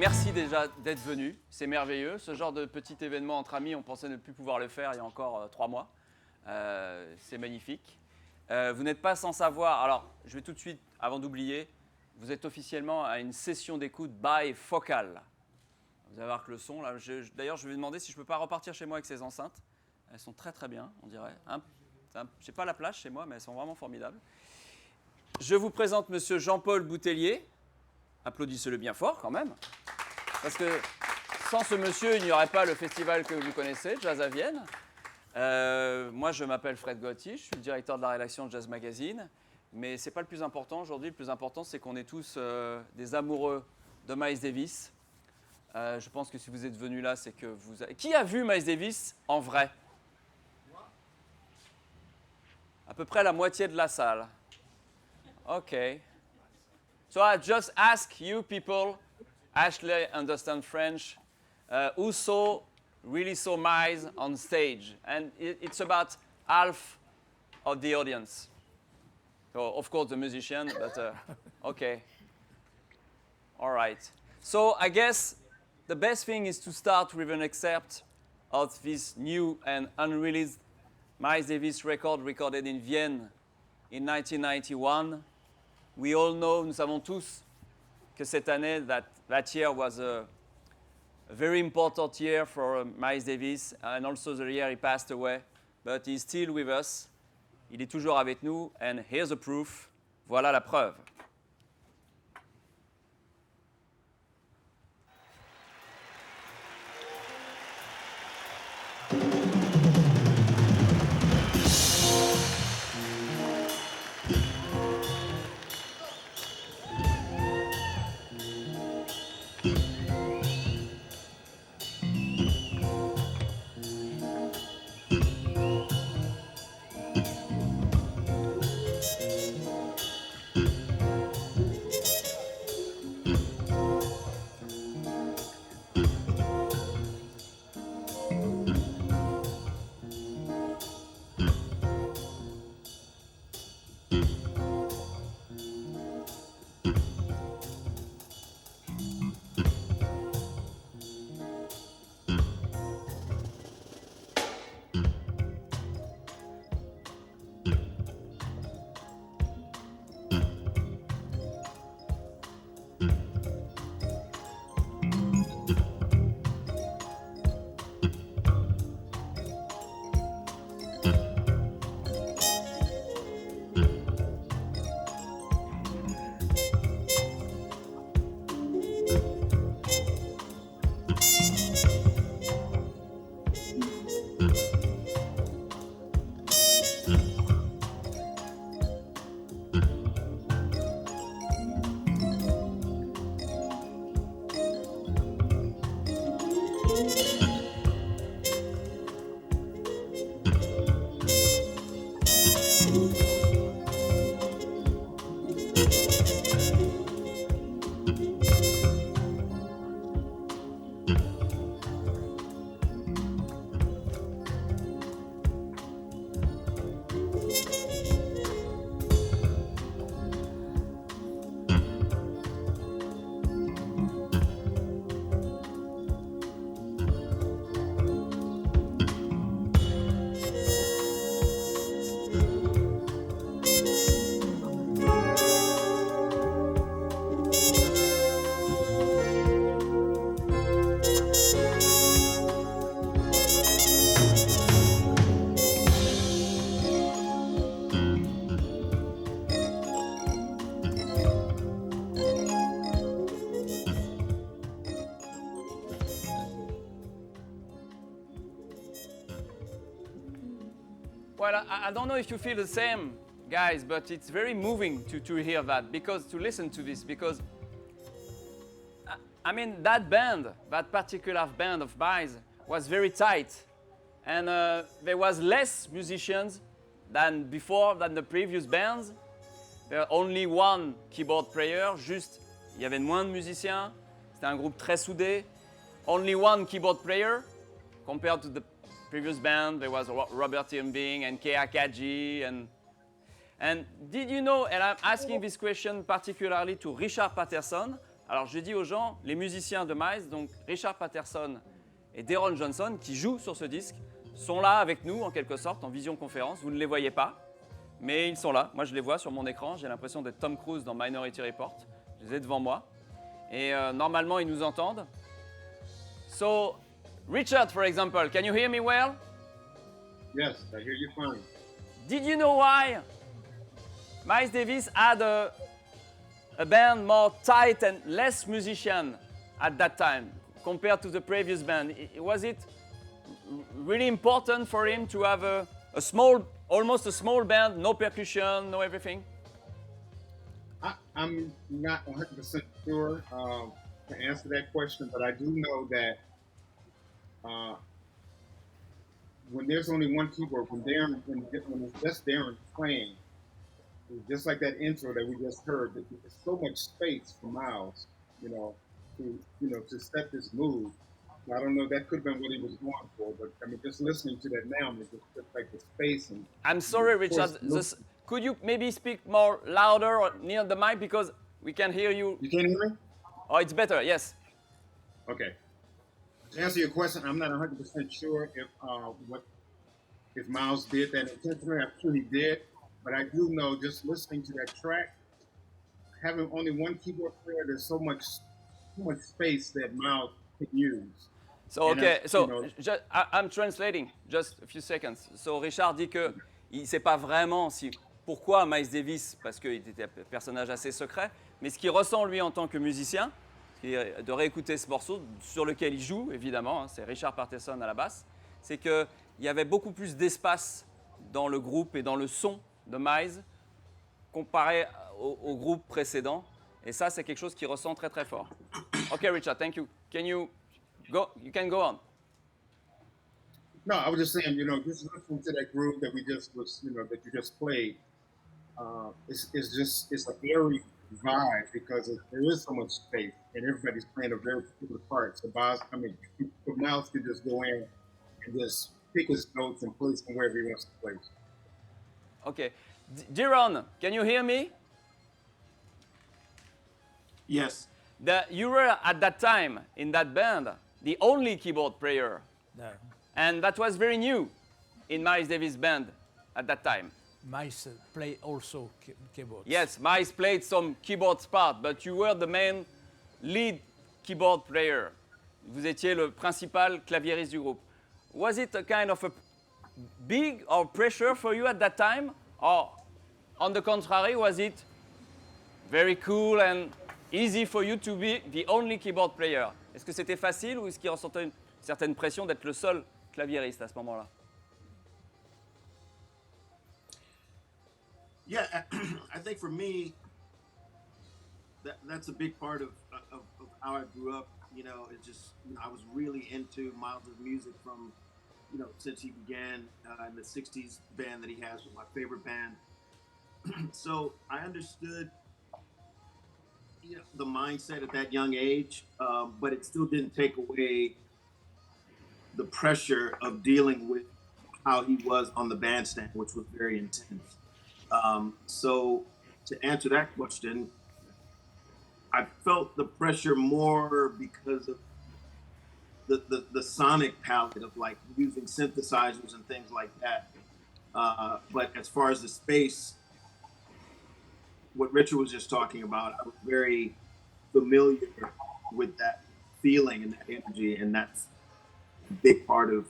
merci déjà d'être venu. C'est merveilleux. Ce genre de petit événement entre amis, on pensait ne plus pouvoir le faire il y a encore 3 mois. C'est magnifique. Vous n'êtes pas sans savoir. Alors, je vais tout de suite, avant d'oublier, vous êtes officiellement à une session d'écoute bifocale. Vous allez voir que le son, là, d'ailleurs, je vais demander si je ne peux pas repartir chez moi avec ces enceintes. Elles sont très très bien, on dirait. Je n'ai pas la plage chez moi, mais elles sont vraiment formidables. Je vous présente Monsieur Jean-Paul Boutellier. Applaudissez-le bien fort quand même. Parce que sans ce monsieur, il n'y aurait pas le festival que vous connaissez, Jazz à Vienne. Moi, je m'appelle Fred Gauthier, je suis le directeur de la rédaction de Jazz Magazine. Mais ce n'est pas le plus important aujourd'hui. Le plus important, c'est qu'on est tous des amoureux de Miles Davis. Je pense que si vous êtes venus là, c'est que vous avez... Qui a vu Miles Davis en vrai? À peu près la moitié de la salle. OK. So I just ask you people, Ashley understand French, who really saw Miles on stage? And it's about half of the audience. So of course the musician, but okay. All right. So I guess the best thing is to start with an excerpt of this new and unreleased Miles Davis record recorded in Vienne in 1991. We all know, nous savons tous que cette année, that year was a very important year for Miles Davis, and also the year he passed away. But he's still with us. Il est toujours avec nous, and here's the proof. Voilà la preuve. Well, I don't know if you feel the same, guys, but it's very moving to hear that, to listen to this, because, I mean, that band, that particular band of Miles, was very tight, and there was less musicians than before, than the previous bands. There was only one keyboard player, il y avait moins de musiciens, c'était un groupe très soudé. Only one keyboard player, compared to the previous band. There was Robert Irving and Kei Akaji. And did you know, and I'm asking this question particularly to Richard Patterson, Alors, je dis aux gens, les musiciens de Miles, donc Richard Patterson et Deron Johnson, qui jouent sur ce disque, sont là avec nous, en quelque sorte, en visioconférence. Vous ne les voyez pas, mais ils sont là. Moi, je les vois sur mon écran. J'ai l'impression d'être Tom Cruise dans Minority Report. Je les ai devant moi. Et normalement, ils nous entendent. So, Richard, for example, can you hear me well? Yes, I hear you fine. Did you know why Miles Davis had a band more tight and less musician at that time compared to the previous band? Was it really important for him to have a small, almost a small band, no percussion, no everything? I'm not 100% sure to answer that question, but I do know that when there's only one keyboard, when it's just Darren playing, just like that intro that we just heard, there's so much space for Miles, to set this mood. I don't know, that could have been what he was going for, but I mean, just listening to that now, it's just like the space. And I'm sorry, Richard. Could you maybe speak more louder or near the mic because we can hear you? You can't hear me? Oh, it's better. Yes. Okay. To answer your question, I'm not 100% sure if Miles did that intentionally. I'm sure he did, but I do know just listening to that track, having only one keyboard player, there's so much space that Miles can use. So okay, I'm translating just a few seconds. So Richard dit que il ne sait pas vraiment pourquoi Miles Davis, parce qu'il était un personnage assez secret, mais ce qu'il ressent lui en tant que musicien, de réécouter ce morceau sur lequel il joue, évidemment, hein, c'est Richard Patterson à la basse, c'est qu'il y avait beaucoup plus d'espace dans le groupe et dans le son de Miles comparé au groupe précédent. Et ça, c'est quelque chose qu'il ressent très très fort. Ok, Richard, thank you. You can go on. No, I was just saying, just listening to that groove that that you just played, it's a very vibe because there is so much space and everybody's playing a very particular part. So Miles could just go in and just pick his notes and play them wherever he wants to play. Okay. Deron, can you hear me? Yes. You were at that time in that band the only keyboard player. No. And that was very new in Miles Davis' band at that time. Miles played also keyboard. Yes, Miles played some keyboard part, but you were the main lead keyboard player. Vous étiez le principal claviériste du groupe. Was it a kind of a big or pressure for you at that time? Or on the contrary, was it very cool and easy for you to be the only keyboard player? Est-ce que c'était facile ou est-ce qu'il ressentait une certaine pression d'être le seul claviériste à ce moment-là? Yeah, I think for me, that's a big part of how I grew up. It's just, I was really into Miles' music from, since he began in the 60s band that he has with my favorite band. So I understood, the mindset at that young age, but it still didn't take away the pressure of dealing with how he was on the bandstand, which was very intense. So to answer that question, I felt the pressure more because of the sonic palette of like using synthesizers and things like that. But as far as the space, what Richard was just talking about, I was very familiar with that feeling and that energy, and that's a big part of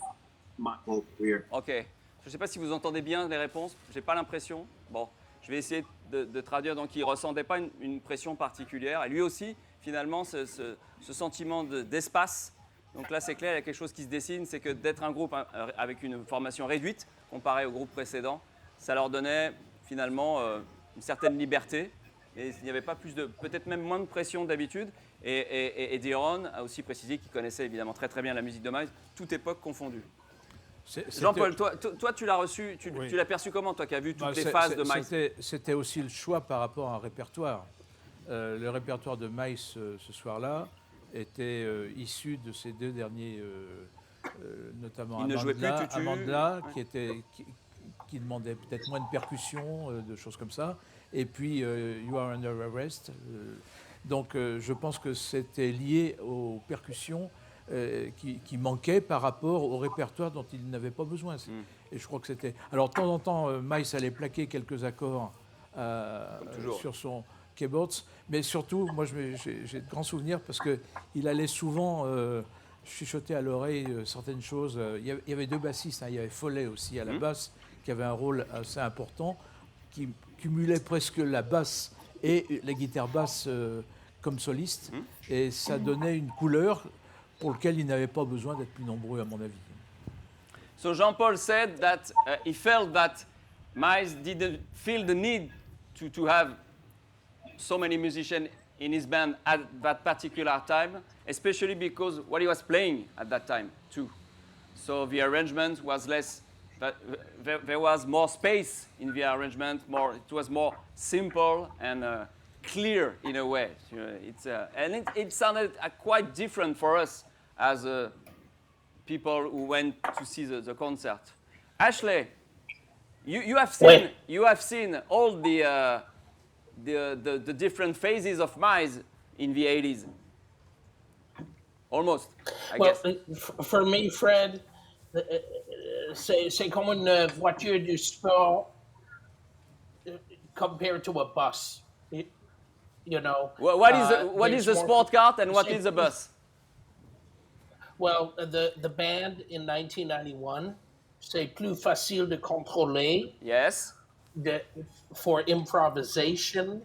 my whole career. Ok. Je ne sais pas si vous entendez bien les réponses. Je n'ai pas l'impression. Bon, je vais essayer de traduire. Donc, il ne ressentait pas une pression particulière. Et lui aussi, finalement, ce sentiment d'espace. Donc là, c'est clair, il y a quelque chose qui se dessine. C'est que d'être un groupe avec une formation réduite, comparé au groupe précédent, ça leur donnait finalement une certaine liberté. Et il n'y avait pas peut-être même moins de pression d'habitude. Et Deron a aussi précisé qu'il connaissait évidemment très très bien la musique de Miles, toute époque confondue. Jean-Paul, toi tu l'as reçu, tu l'as perçu comment, toi qui as vu toutes les phases de Miles? C'était aussi le choix par rapport à un répertoire. Le répertoire de Miles ce soir-là était issu de ces deux derniers, notamment Amandla, qui demandait peut-être moins de percussions, de choses comme ça. Et puis You Are Under Arrest. Donc je pense que c'était lié aux percussions qui manquaient par rapport au répertoire dont il n'avait pas besoin. Et je crois que c'était... Alors de temps en temps, Miles allait plaquer quelques accords sur son keyboard, mais surtout, moi j'ai de grands souvenirs parce qu'il allait souvent chuchoter à l'oreille certaines choses. Il y avait deux bassistes, il y avait Foulait aussi à la basse, qui avait un rôle assez important, qui cumulait presque la basse et la guitare basse comme soliste, et ça donnait une couleur pour laquelle il n'avait pas besoin d'être plus nombreux, à mon avis. So Jean-Paul said that he felt that Miles didn't feel the need to have so many musicians in his band at that particular time, especially because what he was playing at that time too. So the arrangement was less, there was more space in the arrangement, it was more simple and clear in a way. And it sounded quite different for us as people who went to see the concert. Ashley, you have seen all the different phases of Miles in the 80s. Almost, I guess. For me, Fred, c'est comme une voiture du sport compared to a bus. You know. What is a sport car and what is a bus? Well, the band in 1991, c'est plus facile de contrôler. Yes. For improvisation,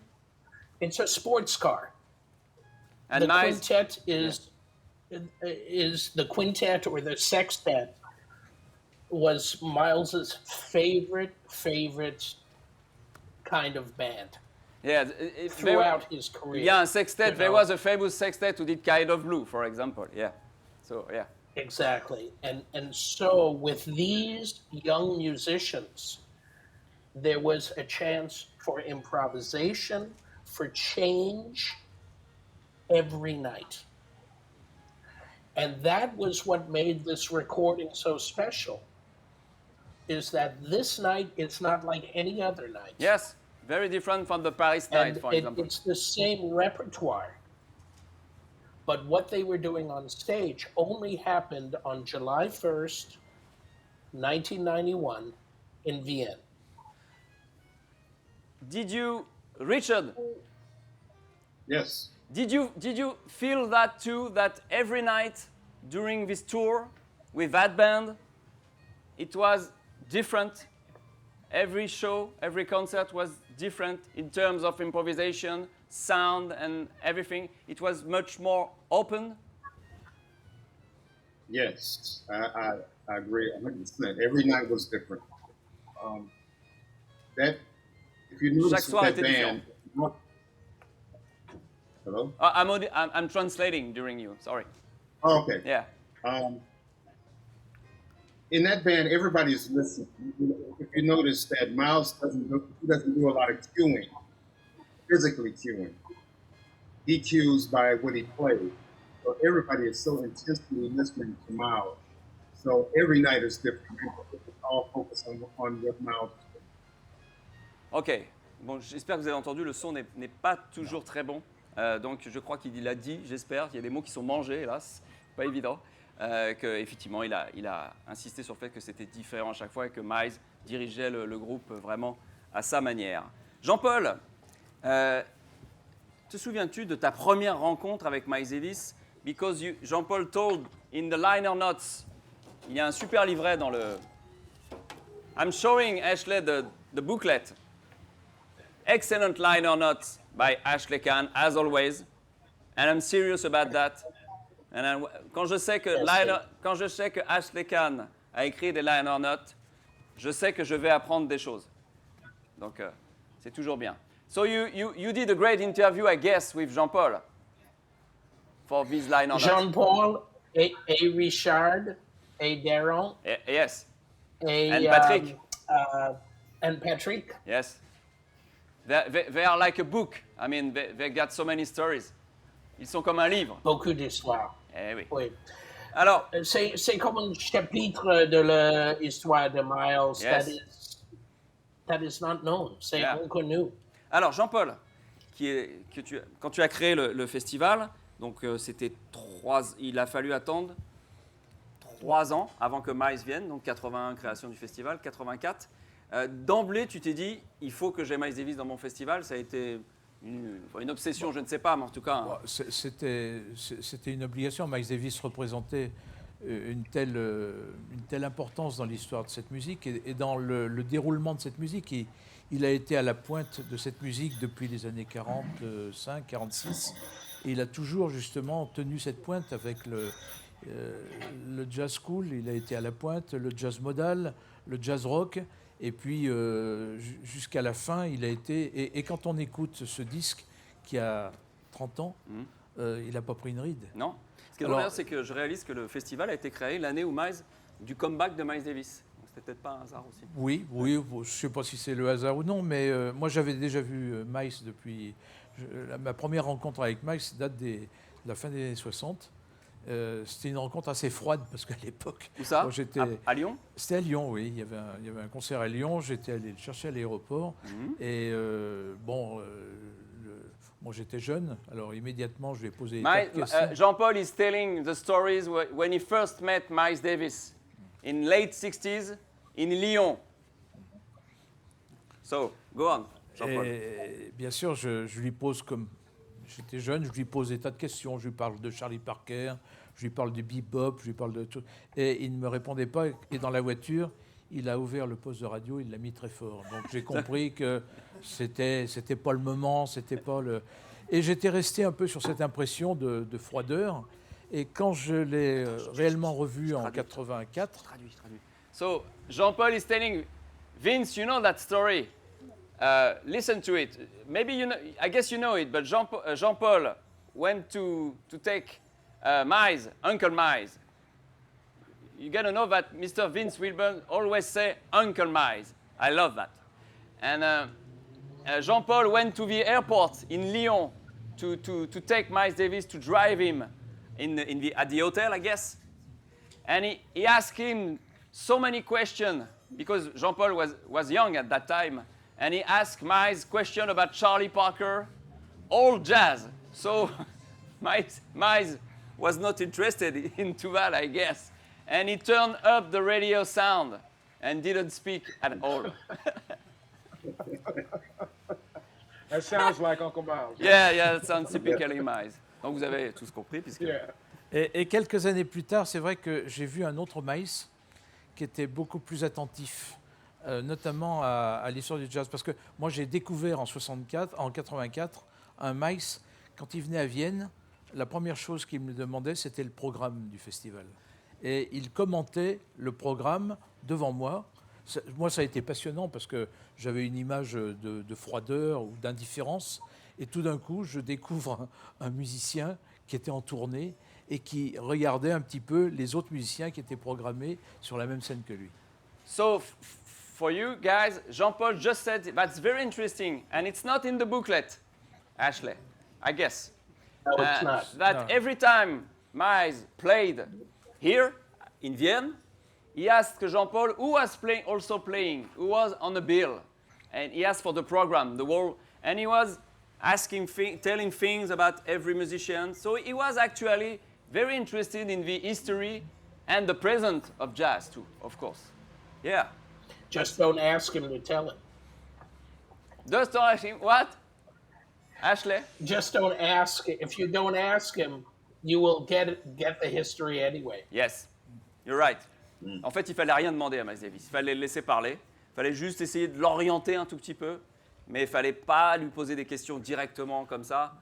it's a sports car. And the Miles, quintet is the quintet or the sextet was Miles's favorite kind of band. Yeah, throughout his career. Yeah, sextet. There was a famous sextet who did Kind of Blue, for example. Yeah. So yeah. Exactly, and so with these young musicians, there was a chance for improvisation, for change every night. And that was what made this recording so special, is that this night is not like any other night. Yes, very different from the Paris night, for example. It's the same repertoire. But what they were doing on stage only happened on July 1st, 1991 in Vienne. Did you, Richard? Yes. Did you feel that too? That every night during this tour with that band, it was different. Every show, every concert was different in terms of improvisation, sound, and everything. It was much more open. Yes, I agree 100%. Every night was different. That if you notice that band. Hello? I'm translating during you. Sorry. Oh, okay. Yeah. In that band, everybody's listening. If you notice that Miles doesn't do a lot of cueing, physically cueing. He cues by what he plays. So everybody is so intensely listening to Miles. So every night is different. It's all focused on what Miles is doing. Ok. Bon, j'espère que vous avez entendu. Le son n'est pas toujours très bon. Donc je crois qu'il a dit, j'espère, qu'il y a des mots qui sont mangés, hélas. Pas évident. Qu'effectivement, il a insisté sur le fait que c'était différent à chaque fois et que Miles dirigeait le groupe vraiment à sa manière. Jean-Paul, te souviens-tu de ta première rencontre avec Miles Davis? Because Jean-Paul told in the liner notes, il y a un super livret dans le... I'm showing Ashley the booklet. Excellent liner notes by Ashley Kahn, as always. And I'm serious about that. And quand je sais que Ashley Kahn a écrit des liner notes, je sais que je vais apprendre des choses. Donc, c'est toujours bien. So you did a great interview, I guess, with Jean-Paul for these liner notes. Jean-Paul, et Richard, et Deron. Yes. And Patrick. And Patrick. Yes. They are like a book. I mean, they got so many stories. Ils sont comme un livre. Beaucoup d'histoires. Eh oui. Oui. Alors, c'est comme un chapitre de l'histoire de Miles. Yes. That is not known. C'est inconnu. Alors, Jean-Paul, quand tu as créé le festival, donc il a fallu attendre 3 ans avant que Miles vienne, donc 81 création du festival, 84. D'emblée, tu t'es dit, il faut que j'ai Miles Davis dans mon festival. Ça a été une obsession, je ne sais pas, mais en tout cas... C'était une obligation. Miles Davis représentait une telle importance dans l'histoire de cette musique et dans le déroulement de cette musique. Il a été à la pointe de cette musique depuis les années 45, 46. Et il a toujours justement tenu cette pointe avec le jazz cool. Il a été à la pointe, le jazz modal, le jazz rock. Et puis, jusqu'à la fin, il a été... Et quand on écoute ce disque qui a 30 ans, il n'a pas pris une ride. Non. Ce qui est drôle, c'est que je réalise que le festival a été créé l'année où du comeback de Miles Davis. Donc, c'était peut-être pas un hasard aussi. Oui, je ne sais pas si c'est le hasard ou non, mais moi, j'avais déjà vu Miles depuis... ma première rencontre avec Miles date de la fin des années 60. C'était une rencontre assez froide parce qu'à l'époque... Où ça? À Lyon? C'était à Lyon, oui. Il y avait un concert à Lyon. J'étais allé le chercher à l'aéroport. Et moi, j'étais jeune. Alors, immédiatement, je lui ai posé des questions. Jean-Paul is telling the stories when he first met Miles Davis in late 60s in Lyon. So, go on, Jean-Paul. Et bien sûr, je lui pose comme... J'étais jeune, je lui pose des tas de questions. Je lui parle de Charlie Parker, je lui parle de bebop, je lui parle de tout. Et il ne me répondait pas. Et dans la voiture, il a ouvert le poste de radio, il l'a mis très fort. Donc j'ai compris que c'était pas le moment, c'était pas le... Et j'étais resté un peu sur cette impression de froideur. Et quand je l'ai réellement revu en 84... Traduis. So, Jean-Paul is telling, Vince, you know that story. Listen to it. Maybe I guess you know it, but Jean-Paul went to take Miles, Uncle Miles. You gotta know that Mr. Vince Wilburn always say Uncle Miles. I love that. And Jean-Paul went to the airport in Lyon to take Miles Davis to drive him at the hotel, I guess. And he asked him so many questions because Jean-Paul was young at that time. And he asked Miles question about Charlie Parker, all jazz. So Miles was not interested into that, I guess. And he turned up the radio sound and didn't speak at all. That sounds like Uncle Miles. Yeah, that sounds typically Miles. Donc vous avez tous compris. Puisque... Yeah. Et quelques années plus tard, c'est vrai que j'ai vu un autre Miles qui était beaucoup plus attentif. Notamment à l'histoire du jazz. Parce que moi, j'ai découvert en 84 un Miles, quand il venait à Vienne, la première chose qu'il me demandait, c'était le programme du festival. Et il commentait le programme devant moi. Moi, ça a été passionnant parce que j'avais une image de froideur ou d'indifférence. Et tout d'un coup, je découvre un musicien qui était en tournée et qui regardait un petit peu les autres musiciens qui étaient programmés sur la même scène que lui. So, for you guys, Jean-Paul just said that's very interesting, and it's not in the booklet, Ashley, I guess. No, it's not. That every time Miles played here in Vienne, he asked Jean-Paul who was playing, who was on the bill, and he asked for the program, the whole, and he was asking, telling things about every musician. So he was actually very interested in the history and the present of jazz too, of course. Yeah. Just don't ask him to tell it. Just don't ask him what? Ashley? Just don't ask. If you don't ask him, you will get the history anyway. Yes, you're right. En fait, il fallait rien demander à Miles Davis. Il fallait le laisser parler. Il fallait juste essayer de l'orienter un tout petit peu. Mais il fallait pas lui poser des questions directement comme ça.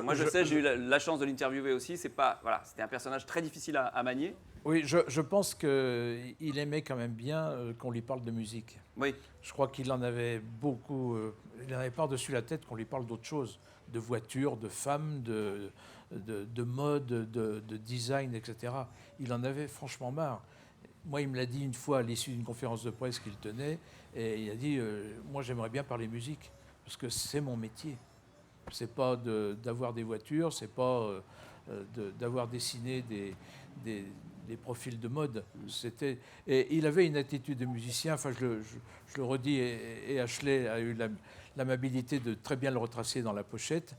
Moi, je sais, j'ai eu la chance de l'interviewer aussi. C'était un personnage très difficile à manier. Oui, je pense qu'il aimait quand même bien qu'on lui parle de musique. Oui. Je crois qu'il en avait beaucoup. Il n'en avait pas dessus la tête qu'on lui parle d'autres choses, de voitures, de femmes, de mode, de design, etc. Il en avait franchement marre. Moi, il me l'a dit une fois à l'issue d'une conférence de presse qu'il tenait, et il a dit moi, j'aimerais bien parler musique, parce que c'est mon métier. C'est pas d'avoir des voitures, c'est pas d'avoir dessiné des les profils de mode. Et il avait une attitude de musicien, enfin je le redis, et Ashley a eu l'amabilité de très bien le retracer dans la pochette,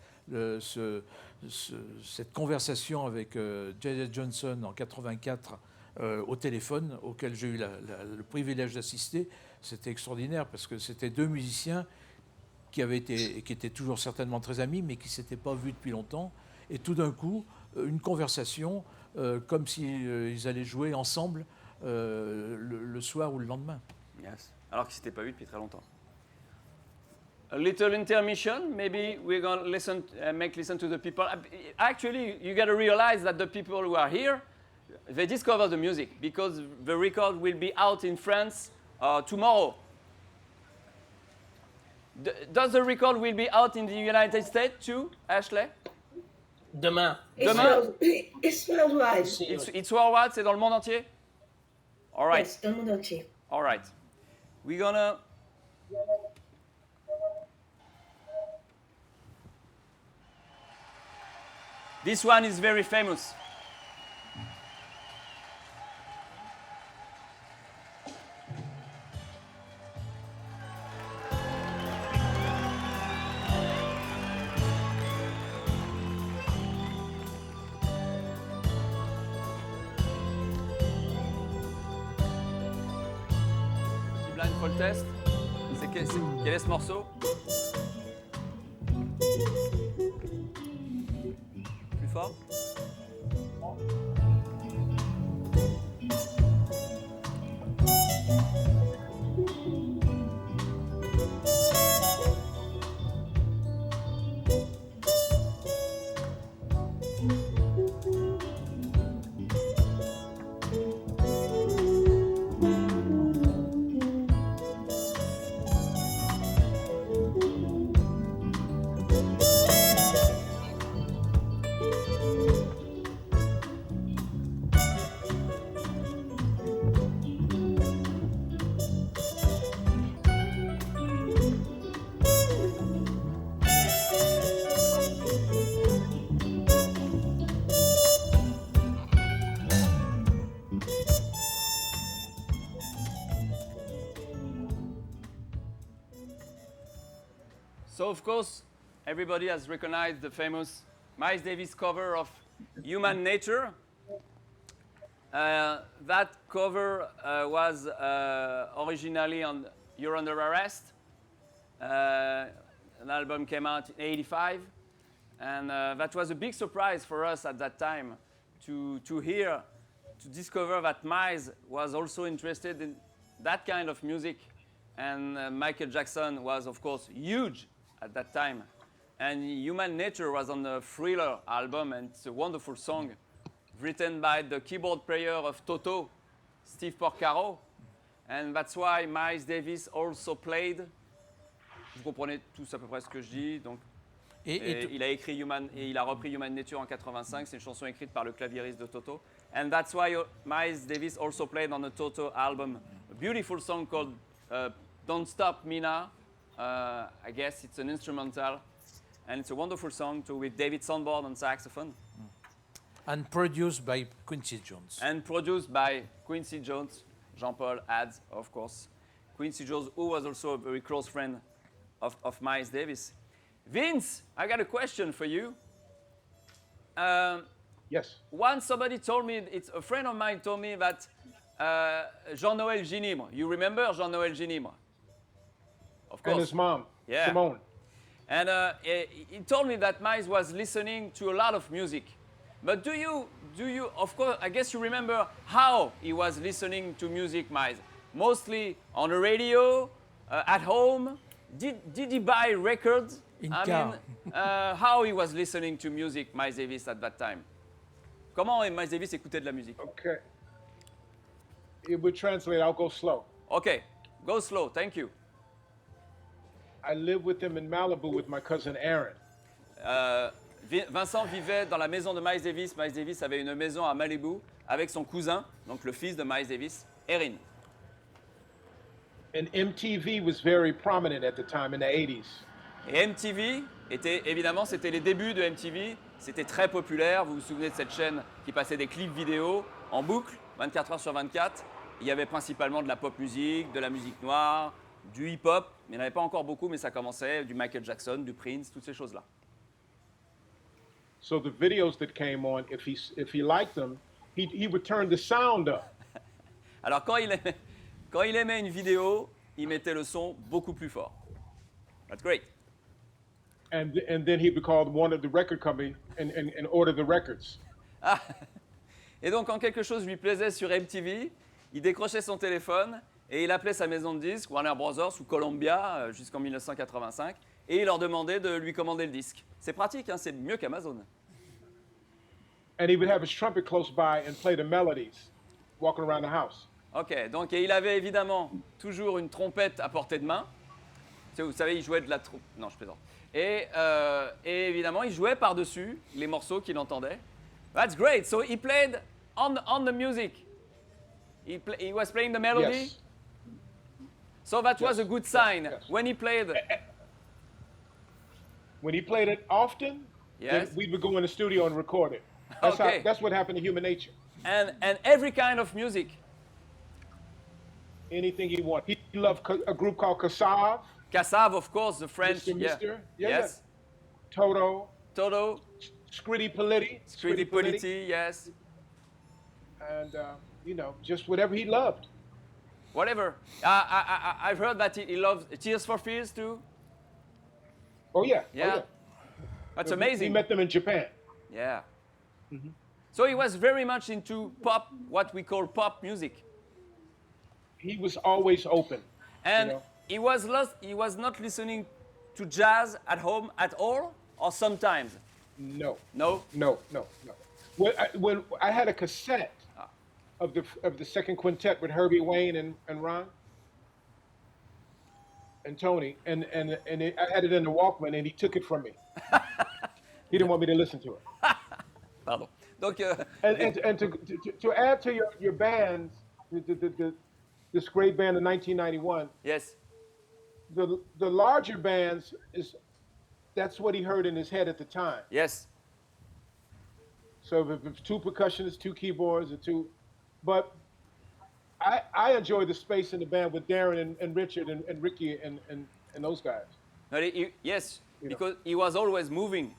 cette conversation avec J.J. Johnson en 84 au téléphone, auquel j'ai eu le privilège d'assister. C'était extraordinaire parce que c'était deux musiciens qui étaient toujours certainement très amis, mais qui ne s'étaient pas vus depuis longtemps. Et tout d'un coup, une conversation comme s'ils allaient jouer ensemble le soir ou le lendemain. Yes. Alors qu'ils ne s'étaient pas vus depuis très longtemps. A little intermission, maybe we're going to listen to the people. Actually, you got to realize that the people who are here, they discover the music because the record will be out in France tomorrow. Does the record will be out in the United States too, Ashley? Demain. It's worldwide. It's worldwide, c'est dans le monde entier? All right. Yes, dans le monde entier. All right. We're gonna... This one is very famous. Petit blindfold test. Quel est ce morceau? Plus fort. So, of course, everybody has recognized the famous Miles Davis cover of Human Nature. That cover was originally on You're Under Arrest. An album came out in '85. And that was a big surprise for us at that time to discover that Miles was also interested in that kind of music. And Michael Jackson was, of course, huge at that time. And Human Nature was on the Thriller album, and it's a wonderful song written by the keyboard player of Toto, Steve Porcaro. And that's why Miles Davis also played. Vous comprenez tous à peu près ce que je dis. Donc, il a écrit il a repris Human Nature en 85. C'est une chanson écrite par le claviériste de Toto. And that's why Miles Davis also played on the Toto album a beautiful song called Don't Stop Me Now. I guess it's an instrumental, and it's a wonderful song too, with David Sanborn on saxophone. And produced by Quincy Jones. And produced by Quincy Jones, Jean-Paul adds, of course. Quincy Jones, who was also a very close friend of Miles Davis. Vince, I got a question for you. Yes. Once somebody told me, a friend of mine told me that Jean-Noël Ginimbre, you remember Jean-Noël Ginimbre? Of course. And his mom, yeah. Simone. And he told me that Miles was listening to a lot of music. But do you, of course, I guess you remember how he was listening to music, Miles? Mostly on the radio, at home? Did he buy records? How he was listening to music, Miles Davis, at that time? Comment Miles Davis écoutait de la musique? Okay. It would translate, I'll go slow. Okay, go slow, thank you. I lived with him in Malibu with my cousin Aaron. Vincent vivait dans la maison de Miles Davis. Miles Davis avait une maison à Malibu avec son cousin, donc le fils de Miles Davis, Erin. And MTV was very prominent at the time in the 80s. Et MTV évidemment, c'était les débuts de MTV. C'était très populaire. Vous vous souvenez de cette chaîne qui passait des clips vidéo en boucle, 24 heures sur 24. Il y avait principalement de la pop musique, de la musique noire, du hip-hop. Il n'y en avait pas encore beaucoup, mais ça commençait, du Michael Jackson, du Prince, toutes ces choses-là. So the videos that came on, if he liked them, he would turn the sound up. Alors quand il aimait une vidéo, il mettait le son beaucoup plus fort. That's great. And then he would call one of the record company and order the records. Ah. Et donc quand quelque chose lui plaisait sur MTV, il décrochait son téléphone et il appelait sa maison de disques, Warner Brothers ou Columbia, jusqu'en 1985, et il leur demandait de lui commander le disque. C'est pratique, hein, c'est mieux qu'Amazon. And he would have his trumpet close by and play the melodies, walking around the house. Ok, donc et il avait évidemment toujours une trompette à portée de main. Vous savez, il jouait de la trompe. Non, je plaisante. Et évidemment, il jouait par-dessus les morceaux qu'il entendait. That's great. So he played on the music. He was playing the melody. Yes. So that was a good sign. Yes. When he played. When he played it often, Yes. then we would go in the studio and record it. Okay. That's what happened to Human Nature. And every kind of music. Anything he wanted. He loved a group called Kassav. Kassav, of course, the French. Mr. Yeah. Yes. Toto. Toto. Scritti Politti. Scritti Politti, yes. And, just whatever he loved. Whatever. I've heard that he loves Tears for Fears too. Oh, yeah. Yeah. Oh, yeah. That's He amazing. met them in Japan. Yeah. Mm-hmm. So he was very much into pop, what we call pop music. He was always open. And he was not listening to jazz at home at all, or sometimes? No. No? No. When I had a cassette of the second quintet with Herbie Wayne and Ron and Tony, and I had it in the Walkman, and he took it from me. He didn't want me to listen to it. Pardon. Donc, And to add to your bands, this great band in 1991. Yes. The larger bands that's what he heard in his head at the time. Yes. So if it's two percussionists, two keyboards, but I enjoy the space in the band with Darren and Richard and Ricky and those guys. No, yes, because he was always moving.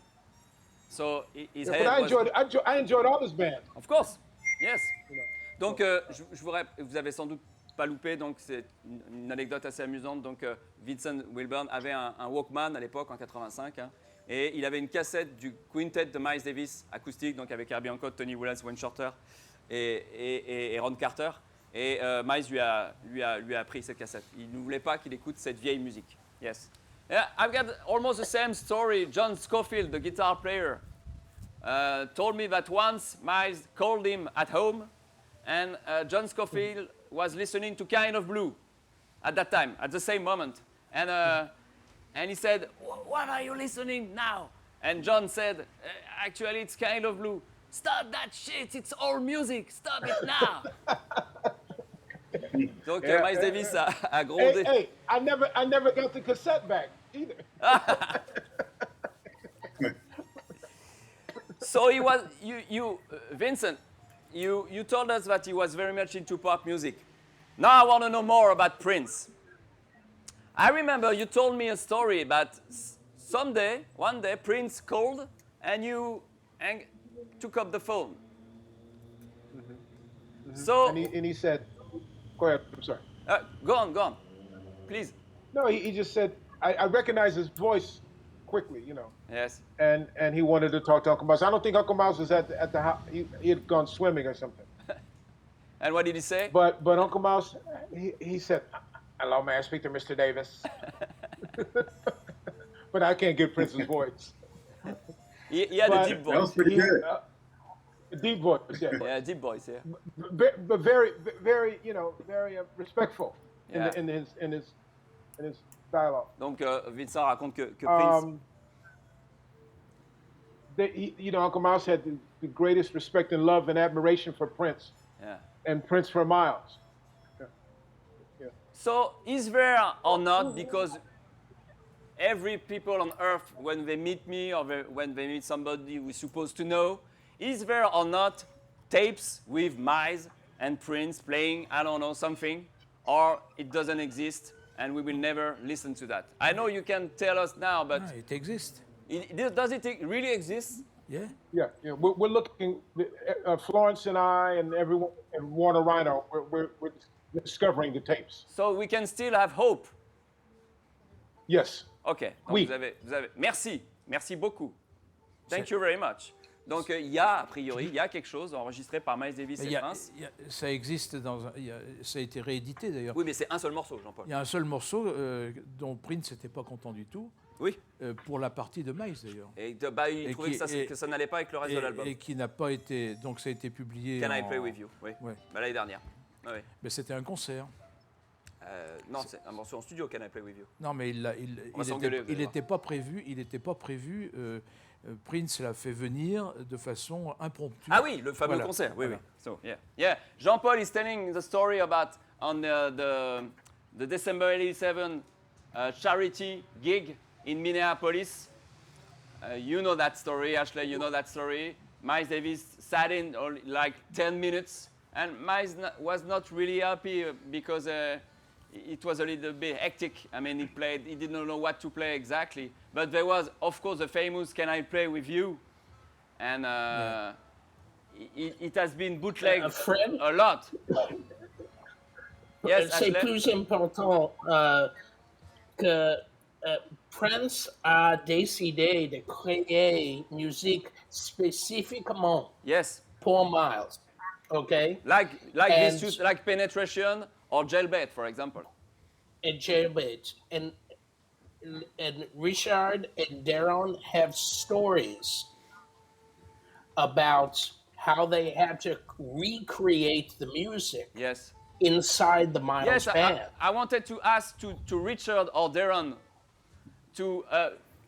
So his Yeah, head but I enjoyed all this band. Of course, yes. Donc, vous avez sans doute pas loupé, donc c'est une anecdote assez amusante. Donc, Vincent Wilburn avait un Walkman à l'époque, en 85, hein, et il avait une cassette du quintet de Miles Davis acoustique, donc avec Herbie Hancock, Tony Williams, Wayne Shorter et Ron Carter. Et Miles lui a pris cette cassette. Il ne voulait pas qu'il écoute cette vieille musique. Yes. Yeah, I've got almost the same story. John Scofield, the guitar player, told me that once Miles called him at home, and John Scofield was listening to Kind of Blue at that time, at the same moment. And he said, "What are you listening now?" And John said, "Actually, it's Kind of Blue." "Stop that shit, it's all music, stop it now." Donc Miles Davis a grondé. Hey, I never got the cassette back either. So he was, Vincent, you told us that he was very much into pop music. Now I want to know more about Prince. I remember you told me a story about one day, Prince called and you took up the phone. Mm-hmm. Mm-hmm. So and he said, "Go ahead. I'm sorry." Go on, please. No, he just said, I recognized his voice quickly, Yes. And he wanted to talk to Uncle Mouse. I don't think Uncle Mouse was at the house. He had gone swimming or something. And what did he say? But Uncle Mouse, he said, "Hello, may I speak to Mr. Davis?" But I can't get Prince's voice. He had a deep voice. That was pretty good. A deep voice, yeah. Yeah, deep voice, yeah. But very, very, very respectful Yeah. in his dialogue. Donc Vincent raconte que Prince. Uncle Mouse had the greatest respect and love and admiration for Prince. Yeah. And Prince for Miles. Yeah. So is there or not, because every people on earth, when they meet me or when they meet somebody we're supposed to know, is there or not tapes with Miles and Prince playing, I don't know, something, or it doesn't exist and we will never listen to that. I know you can tell us now, but... No, it exists. Does it really exist? Yeah. Yeah. We're looking, Florence and I and everyone, and Warner Rhino, we're discovering the tapes. So we can still have hope. Yes. Ok, donc Oui. vous avez... Merci beaucoup. Thank you very much. Donc il y a, a priori, il y a quelque chose enregistré par Miles Davis et Prince. Ça existe, ça a été réédité d'ailleurs. Oui, mais c'est un seul morceau, Jean-Paul. Il y a un seul morceau dont Prince n'était pas content du tout. Oui. Pour la partie de Miles d'ailleurs. Et il trouvait que ça n'allait pas avec le reste de l'album. Et qui n'a pas été... Donc ça a été publié Can I Play With You, oui. Ouais. L'année dernière. Ah, oui. Mais c'était un concert. Non, c'est un morceau en studio, Can I Play With You. Non, mais il n'était pas prévu. Il n'était pas prévu. Prince l'a fait venir de façon impromptue. Ah oui, le fameux concert. Oui, voilà. oui. So, yeah. Jean-Paul is telling the story about on the December 87 charity gig in Minneapolis. You know that story, Ashley. You know that story. Miles Davis sat in like 10 minutes, and Miles was not really happy because it was a little bit hectic. I mean, he didn't know what to play exactly. But there was, of course, the famous "Can I Play With You," and it has been bootlegged a lot. Yes, C'est Ashley? plus important que Prince a décidé de créer musique spécifiquement pour Miles. Okay? Like this, like Penetration or Jailbait, for example. And Jailbait. And Richard and Deron have stories about how they had to recreate the music inside the Miles band. I wanted to ask to Richard or Deron,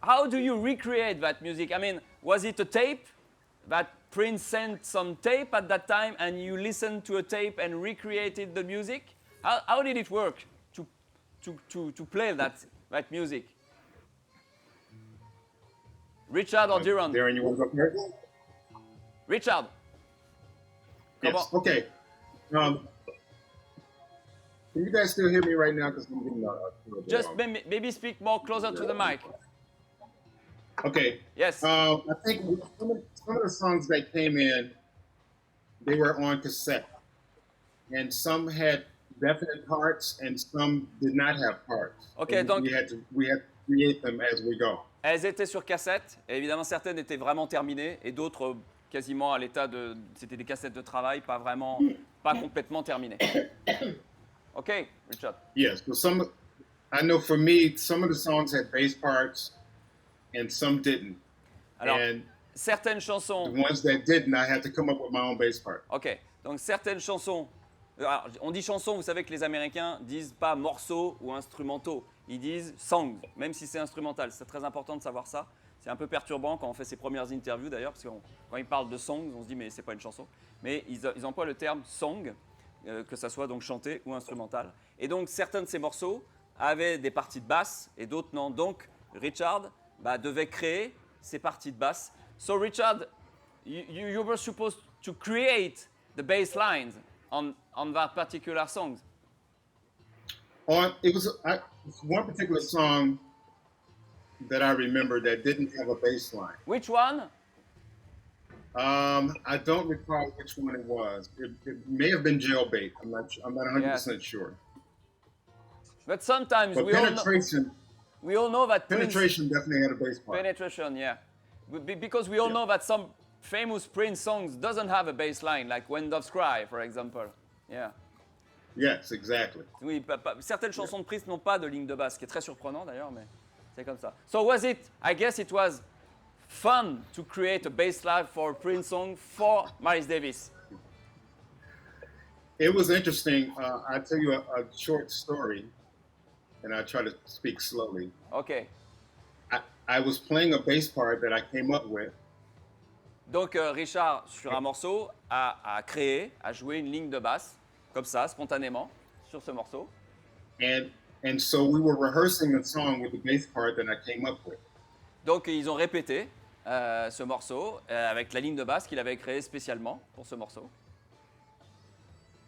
how do you recreate that music? I mean, was it a tape that Prince sent some tape at that time and you listened to a tape and recreated the music? How did it work to play that music? Richard or Deron? Deron, you want to go first? Richard. Yes. Okay. Can you guys still hear me right now? Because I'm getting just maybe speak more closer to the mic. Okay. Yes. I think some of the songs that came in, they were on cassette, and some had definite parts, and some did not have parts. Okay, donc we had to create them as we go. Elles étaient sur cassette, et évidemment certaines étaient vraiment terminées, et d'autres quasiment à l'état de, c'était des cassettes de travail, pas complètement terminées. Okay, Richard. Yes, so I know for me, some of the songs had bass parts, and some didn't. Alors, and certaines chansons. The ones that didn't, I had to come up with my own bass part. Ok, donc certaines chansons. Alors, on dit chansons, vous savez que les Américains disent pas morceaux ou instrumentaux, ils disent songs, même si c'est instrumental. C'est très important de savoir ça. C'est un peu perturbant quand on fait ses premières interviews d'ailleurs, parce que quand ils parlent de songs, on se dit mais c'est pas une chanson. Mais ils emploient le terme song, que ça soit donc chanté ou instrumental. Et donc certains de ces morceaux avaient des parties de basse et d'autres non. Donc Richard devait créer ces parties de basse. So Richard, you were supposed to create the bass lines on that particular song. It was one particular song that I remember that didn't have a bass line. Which one? I don't recall which one it was. It may have been Jailbait. I'm not 100% sure. But sometimes but we all know that Penetration definitely had a bass part. Penetration, yeah. Because we all know that some famous Prince songs doesn't have a bass line, like When Doves Cry, for example. Yeah. Yes, exactly. Oui, certaines chansons de Prince n'ont pas de ligne de basse, ce qui est très surprenant d'ailleurs, mais c'est comme ça. So I guess it was fun to create a bass line for a Prince song for Miles Davis. It was interesting. I'll tell you a short story, and I'll try to speak slowly. Okay. I was playing a bass part that I came up with. Donc Richard, sur un morceau, a joué une ligne de basse, comme ça, spontanément, sur ce morceau. And so we were rehearsing the song with the bass part that I came up with. Donc ils ont répété ce morceau avec la ligne de basse qu'il avait créée spécialement pour ce morceau.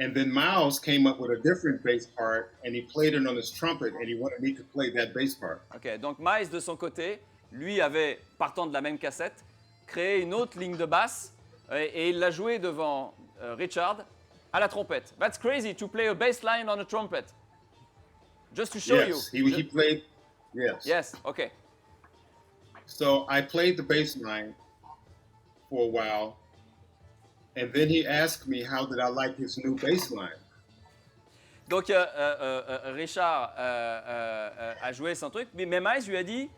And then Miles came up with a different bass part, and he played it on his trumpet, and he wanted me to play that bass part. Ok, donc Miles de son côté, lui avait, partant de la même cassette, créé une autre ligne de basse et il l'a joué devant Richard à la trompette. That's crazy to play a bass line on a trumpet. Just to show Yes, you. he played. Yes. Yes, okay. So I played the bass line for a while, and then he asked me how did I like his new bass line. Donc Richard a joué son truc, mais Miles lui a dit,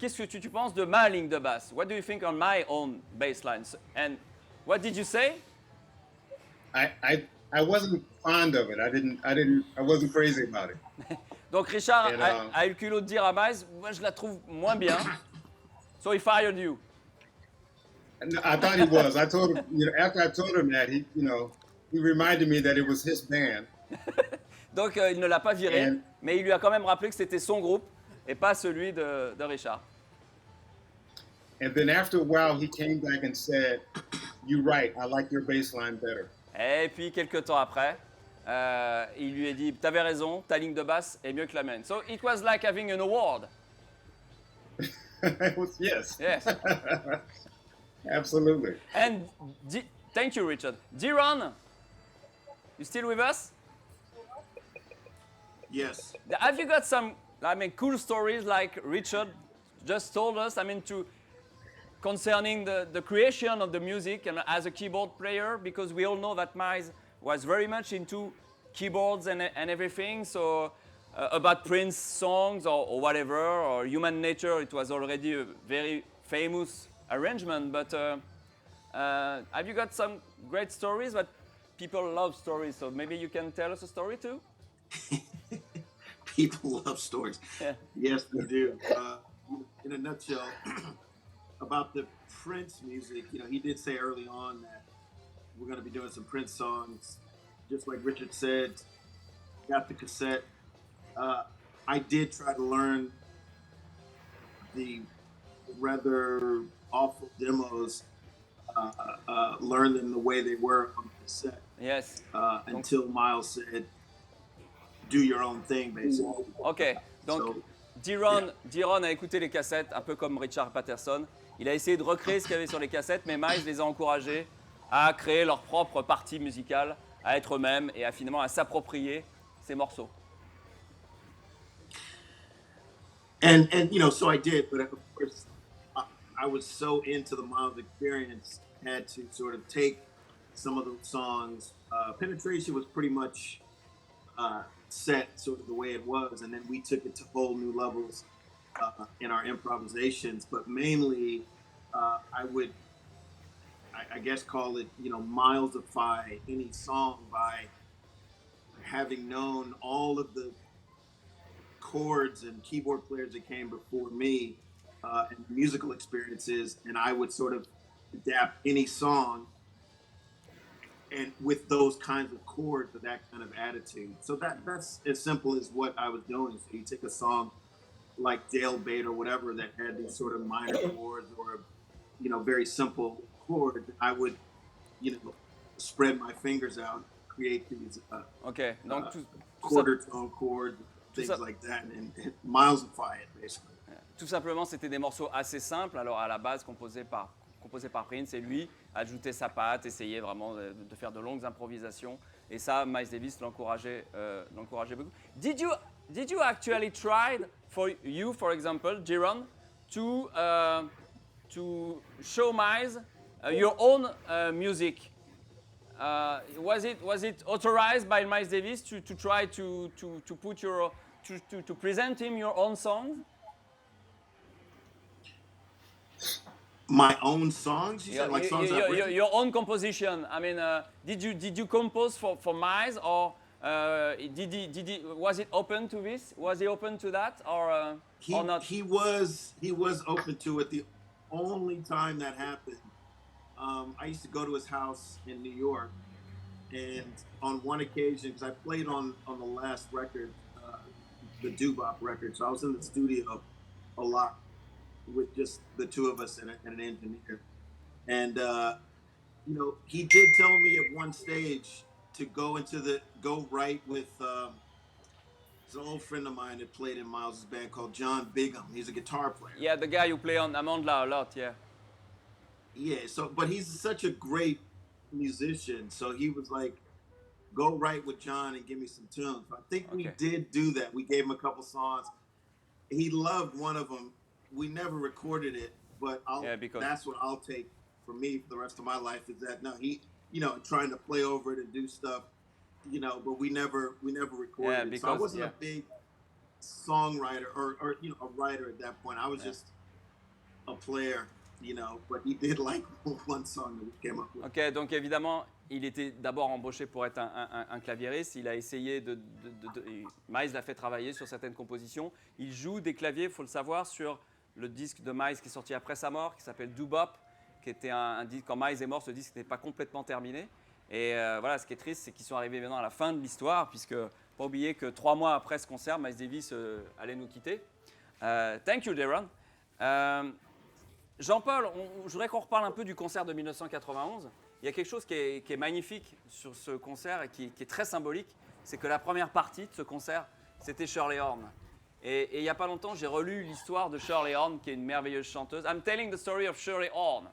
qu'est-ce que tu penses de ma ligne de basse? What do you think on my own bass lines? And what did you say? I wasn't fond of it. I wasn't crazy about it. Donc Richard a eu le culot de dire à Miles, moi je la trouve moins bien. So he fired you. I thought he was. I told him, after I told him that, he reminded me that it was his band. Donc il ne l'a pas viré, mais il lui a quand même rappelé que c'était son groupe et pas celui de Richard. And then after a while, he came back and said, "You're right. I like your bass line better." Et puis quelques temps après, il lui a dit, t'avais raison, ta ligne de basse est mieux que la mienne. So it was like having an award. Yes. Yes. Absolutely. And thank you, Richard. Deron, you still with us? Yes. Have you got some, cool stories like Richard just told us? Concerning the creation of the music and as a keyboard player, because we all know that Miles was very much into keyboards and everything. So about Prince songs or whatever, or Human Nature, it was already a very famous arrangement. But have you got some great stories? But people love stories, so maybe you can tell us a story too? People love stories. Yeah. Yes, we do. In a nutshell, about the Prince music, he did say early on that we're going to be doing some Prince songs. Just like Richard said, got the cassette. I did try to learn the rather awful demos, learn them the way they were on the cassette. Yes. Until Miles said, do your own thing, basically. Ok, donc So, Deron a écouté les cassettes, un peu comme Richard Patterson. Il a essayé de recréer ce qu'il y avait sur les cassettes, mais Miles les a encouragés à créer leur propre partie musicale, à être eux-mêmes et à finalement à s'approprier ces morceaux. And so I did, but of course, I was so into the Miles experience, had to sort of take some of those songs. Penetration was pretty much set sort of the way it was, and then we took it to whole new levels in our improvisations. But mainly, I guess call it, Milesify any song by having known all of the chords and keyboard players that came before me and musical experiences, and I would sort of adapt any song and with those kinds of chords with that kind of attitude. So that's as simple as what I was doing. So you take a song like Dale Bait or whatever that had these sort of minor chords or very simple chords, I would spread my fingers out, create these Ok, donc quarter tone chords, things like that, and Milesify it basically. tout simplement, c'était des morceaux assez simples. Alors à la base, composés par Prince, et lui ajoutait sa patte, essayait vraiment de faire de longues improvisations. Et ça, Miles Davis l'encourageait beaucoup. Did you actually try for example, Deron, to show Miles your own music? Was it authorized by Miles Davis to try to put to present him your own songs? My own songs? You said, like songs I've written? Your own composition. Did you compose for Miles, or was it open to this? Was he open to that, or not? He was open to it. The only time that happened, I used to go to his house in New York, and on one occasion, because I played on the last record, the Doo-Bop record, so I was in the studio a lot with just the two of us and an engineer. And you know, he did tell me at one stage to go write with there's an old friend of mine that played in Miles's band called John Bigham. He's a guitar player. Yeah, the guy who play on Amandla a lot, yeah. Yeah, so but he's such a great musician. So he was like, go write with John and give me some tunes. I think we did do that. We gave him a couple songs. He loved one of them. We never recorded it, but that's what I'll take for me for the rest of my life is that he, you know, trying to play over it and do stuff, you know, but we never recorded it. So I wasn't a big songwriter or you know, a writer at that point. I was just a player. You know, but he did like one song that we came up with. Ok, donc évidemment, il était d'abord embauché pour être un claviériste. Il a essayé Miles l'a fait travailler sur certaines compositions. Il joue des claviers, il faut le savoir, sur le disque de Miles qui est sorti après sa mort, qui s'appelle Bop, qui était un disque. Quand Miles est mort, ce disque n'était pas complètement terminé. Et voilà, ce qui est triste, c'est qu'ils sont arrivés maintenant à la fin de l'histoire, puisque pas oublier que 3 mois après ce concert, Miles Davis allait nous quitter. Thank you, Deron. Jean-Paul, je voudrais qu'on reparle un peu du concert de 1991. Il y a quelque chose qui est magnifique sur ce concert et qui est très symbolique, c'est que la première partie de ce concert, c'était Shirley Horn. Et il n'y a pas longtemps, j'ai relu l'histoire de Shirley Horn, qui est une merveilleuse chanteuse. I'm telling the story of Shirley Horn,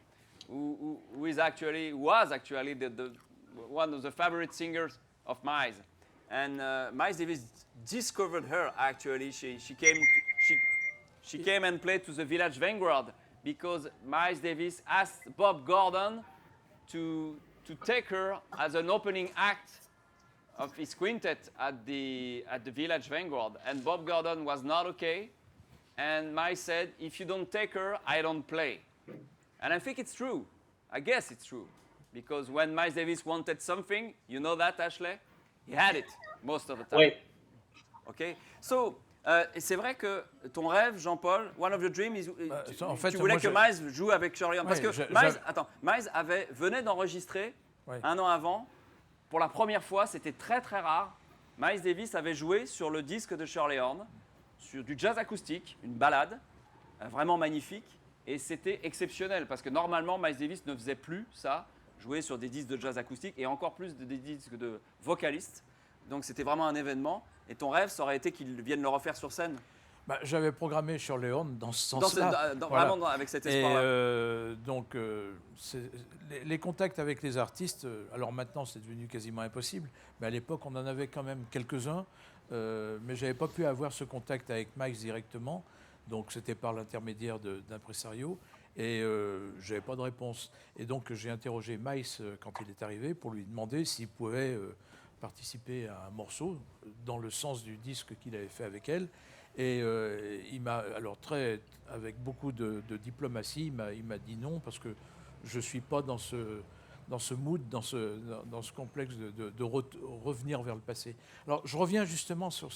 who was actually one of the favorite singers of Miles. And Miles Davis discovered her actually. She came and played to the Village Vanguard. Because Miles Davis asked Bob Gordon to take her as an opening act of his quintet at the Village Vanguard, and Bob Gordon was not okay, and Miles said, "If you don't take her, I don't play." And I think it's true. I guess it's true, because when Miles Davis wanted something, you know that, Ashley, he had it most of the time. Wait. Okay, so. C'est vrai que ton rêve, Jean-Paul, one of your dreams, en fait, tu voulais que Miles joue avec Shirley Horn. Parce que Miles venait d'enregistrer 1 an avant. Pour la première fois, c'était très très rare. Miles Davis avait joué sur le disque de Shirley Horn, sur du jazz acoustique, une ballade, vraiment magnifique. Et c'était exceptionnel, parce que normalement, Miles Davis ne faisait plus ça, jouer sur des disques de jazz acoustique, et encore plus des disques de vocalistes. Donc c'était vraiment un événement. Et ton rêve, ça aurait été qu'ils viennent le refaire sur scène? J'avais programmé Shirley Horn dans ce sens-là. Vraiment avec cet espoir-là. Donc, les contacts avec les artistes, alors maintenant c'est devenu quasiment impossible, mais à l'époque on en avait quand même quelques-uns, mais je n'avais pas pu avoir ce contact avec Miles directement, donc c'était par l'intermédiaire d'impresarios, et je n'avais pas de réponse. Et donc j'ai interrogé Miles quand il est arrivé pour lui demander s'il pouvait participer à un morceau dans le sens du disque qu'il avait fait avec elle. Et il m'a, alors avec beaucoup de diplomatie, il m'a dit non, parce que je ne suis pas dans ce mood, dans ce complexe de revenir vers le passé. Alors je reviens justement sur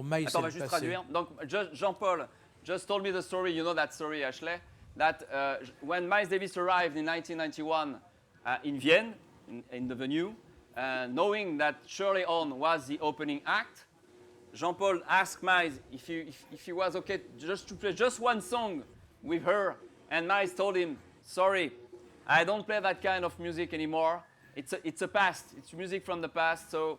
Miles. Attends, on va juste traduire. Donc Jean-Paul just told me the story, you know that story, Ashley, that when Miles Davis arrived in 1991 in Vienne, in the venue, knowing that Shirley Horn was the opening act, Jean-Paul asked Miles if he was okay just to play just one song with her, and Miles told him, "Sorry, I don't play that kind of music anymore. It's a past. It's music from the past. So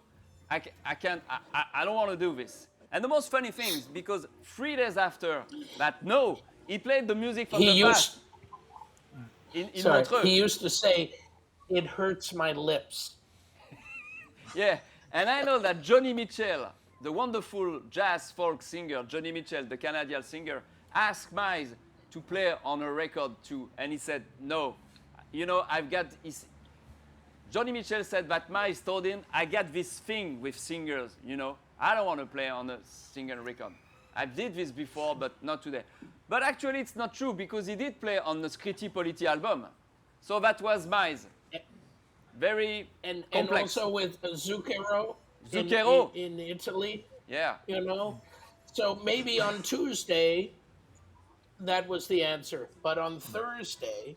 I can't. I don't want to do this." And the most funny thing is because 3 days after that, no, he played the music from the past. In Montreux. He used to say, "It hurts my lips." Yeah, and I know that Johnny Mitchell, the wonderful jazz folk singer, Johnny Mitchell, the Canadian singer, asked Miles to play on a record too, and he said, no. You know, Johnny Mitchell said that Miles told him, I got this thing with singers, you know. I don't want to play on a singer record. I did this before, but not today. But actually, it's not true, because he did play on the Scritti Politti album. So that was Miles. Very and complex. Also with Zucchero in Italy. Yeah. You know, so maybe on Tuesday that was the answer, but on Thursday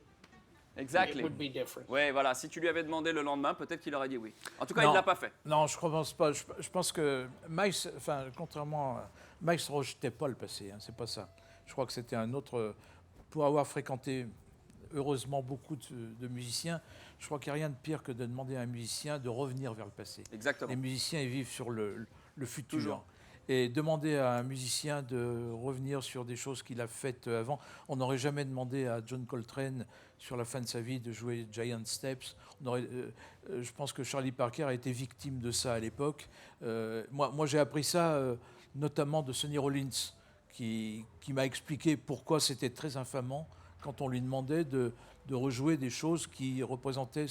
exactly. It would be different. Oui, voilà. Si tu lui avais demandé le lendemain, peut-être qu'il aurait dit oui. En tout cas, il ne l'a pas fait. Non, je ne pense pas. Je pense que Miles, enfin, contrairement à Miles, ne rejetait pas le passé. Hein, c'est pas ça. Je crois que c'était un autre... Pour avoir fréquenté heureusement beaucoup de musiciens, je crois qu'il n'y a rien de pire que de demander à un musicien de revenir vers le passé. Exactement. Les musiciens, ils vivent sur le futur. Toujours. Et demander à un musicien de revenir sur des choses qu'il a faites avant, on n'aurait jamais demandé à John Coltrane, sur la fin de sa vie, de jouer Giant Steps. Je pense que Charlie Parker a été victime de ça à l'époque. Moi, j'ai appris ça notamment de Sonny Rollins, qui m'a expliqué pourquoi c'était très infamant quand on lui demandait de rejouer des choses qui représentaient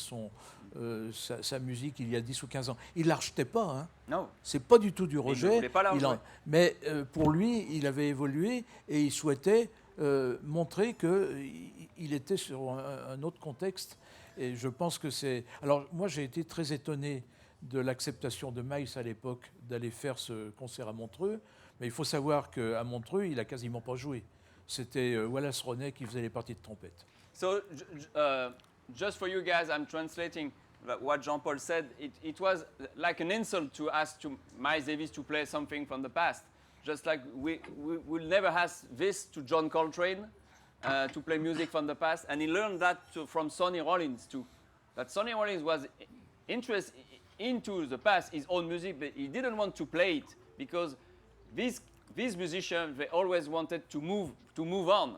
sa musique il y a 10 ou 15 ans. Il ne la rejetait pas, hein. Non. C'est pas du tout du rejet. Il ne voulait pas la rejouer. Mais pour lui, il avait évolué et il souhaitait montrer qu'il était sur un autre contexte. Et je pense que c'est... Alors moi, j'ai été très étonné de l'acceptation de Miles à l'époque d'aller faire ce concert à Montreux. Mais il faut savoir qu'à Montreux, il n'a quasiment pas joué. C'était Wallace Roney qui faisait les parties de trompette. So, just for you guys, I'm translating what Jean-Paul said. It was like an insult to ask Miles Davis to play something from the past. Just like we will never ask this to John Coltrane to play music from the past. And he learned that from Sonny Rollins too. That Sonny Rollins was interested into the past, his own music, but he didn't want to play it because these musicians, they always wanted to move on,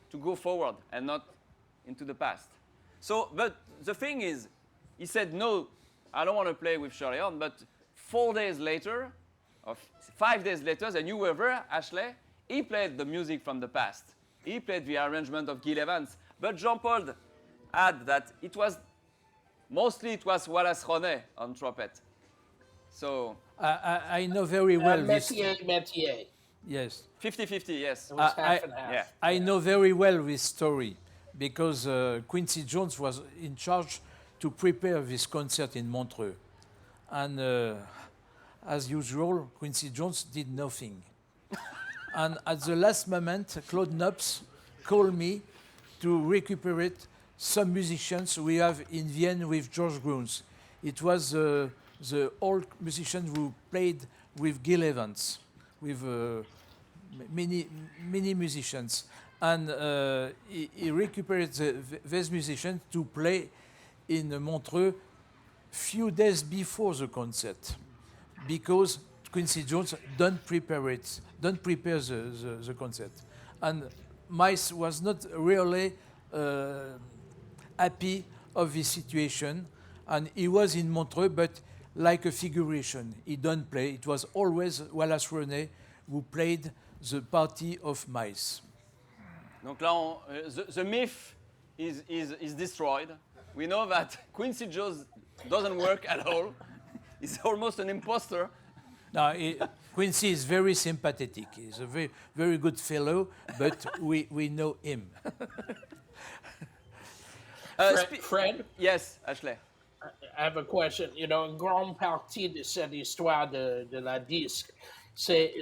to go forward and not into the past. So, but the thing is, he said, no, I don't want to play with Shirley Horn, but 4 days later, or 5 days later, and you were there, Ashley, he played the music from the past. He played the arrangement of Gil Evans. But Jean-Paul added that it was Wallace Roney on trumpet. So I know very well Métier. Yes. 50-50, yes. It was half and half. Yeah. I know very well this story because Quincy Jones was in charge to prepare this concert in Montreux. And as usual, Quincy Jones did nothing. And at the last moment, Claude Nobs called me to recuperate some musicians we have in Vienne with George Gruns. It was the old musician who played with Gil Evans, with many musicians. And he recuperated these musicians to play in Montreux few days before the concert, because Quincy Jones don't prepare the concert. And Miles was not really happy of this situation, and he was in Montreux, but like a figuration. He don't play. It was always Wallace Roney who played the party of Miles. Donc là, the myth is destroyed. We know that Quincy Jones doesn't work at all. He's almost an imposter. No, Quincy is very sympathetic. He's a very, very good fellow, but we know him. Fred? Yes, Ashley. I have a question. You know, une grande partie de cette histoire de la disque, c'est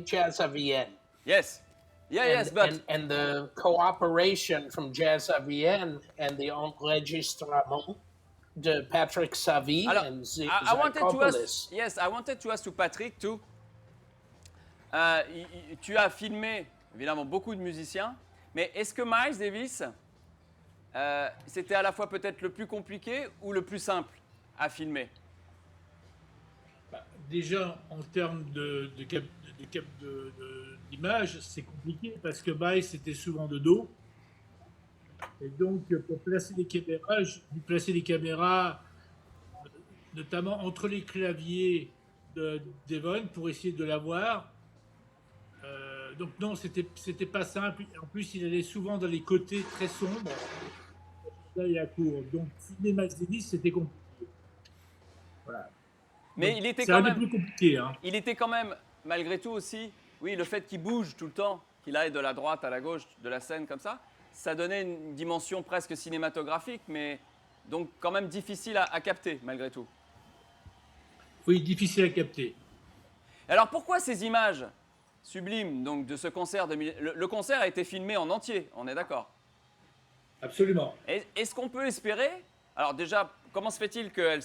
Jazz à Vienne. Yes. Yes, but... And the cooperation from Jazz à Vienne and the enregistrement de Patrick Savy and I wanted to ask, yes, I wanted to ask to Patrick too. Tu as filmé évidemment beaucoup de musiciens, mais est-ce que Miles Davis, c'était à la fois peut-être le plus compliqué ou le plus simple à filmer? Déjà, en termes d'image, c'est compliqué parce que Miles était souvent de dos. Et donc, pour placer les caméras, j'ai dû placer les caméras notamment entre les claviers de Deron pour essayer de la voir. Donc non, c'était pas simple. En plus, il allait souvent dans les côtés très sombres. Là, il y a court. Donc, filmer Miles Davis, c'était compliqué. Voilà. Mais donc, il était c'est quand un même... des plus compliqués. Hein. Il était quand même, malgré tout aussi, oui, le fait qu'il bouge tout le temps, qu'il aille de la droite à la gauche de la scène comme ça donnait une dimension presque cinématographique, mais donc quand même difficile à capter, malgré tout. Oui, difficile à capter. Alors pourquoi ces images sublimes donc, de ce concert le concert a été filmé en entier, on est d'accord? Absolument. Est-ce qu'on peut espérer... Alors déjà, comment se fait-il qu'elles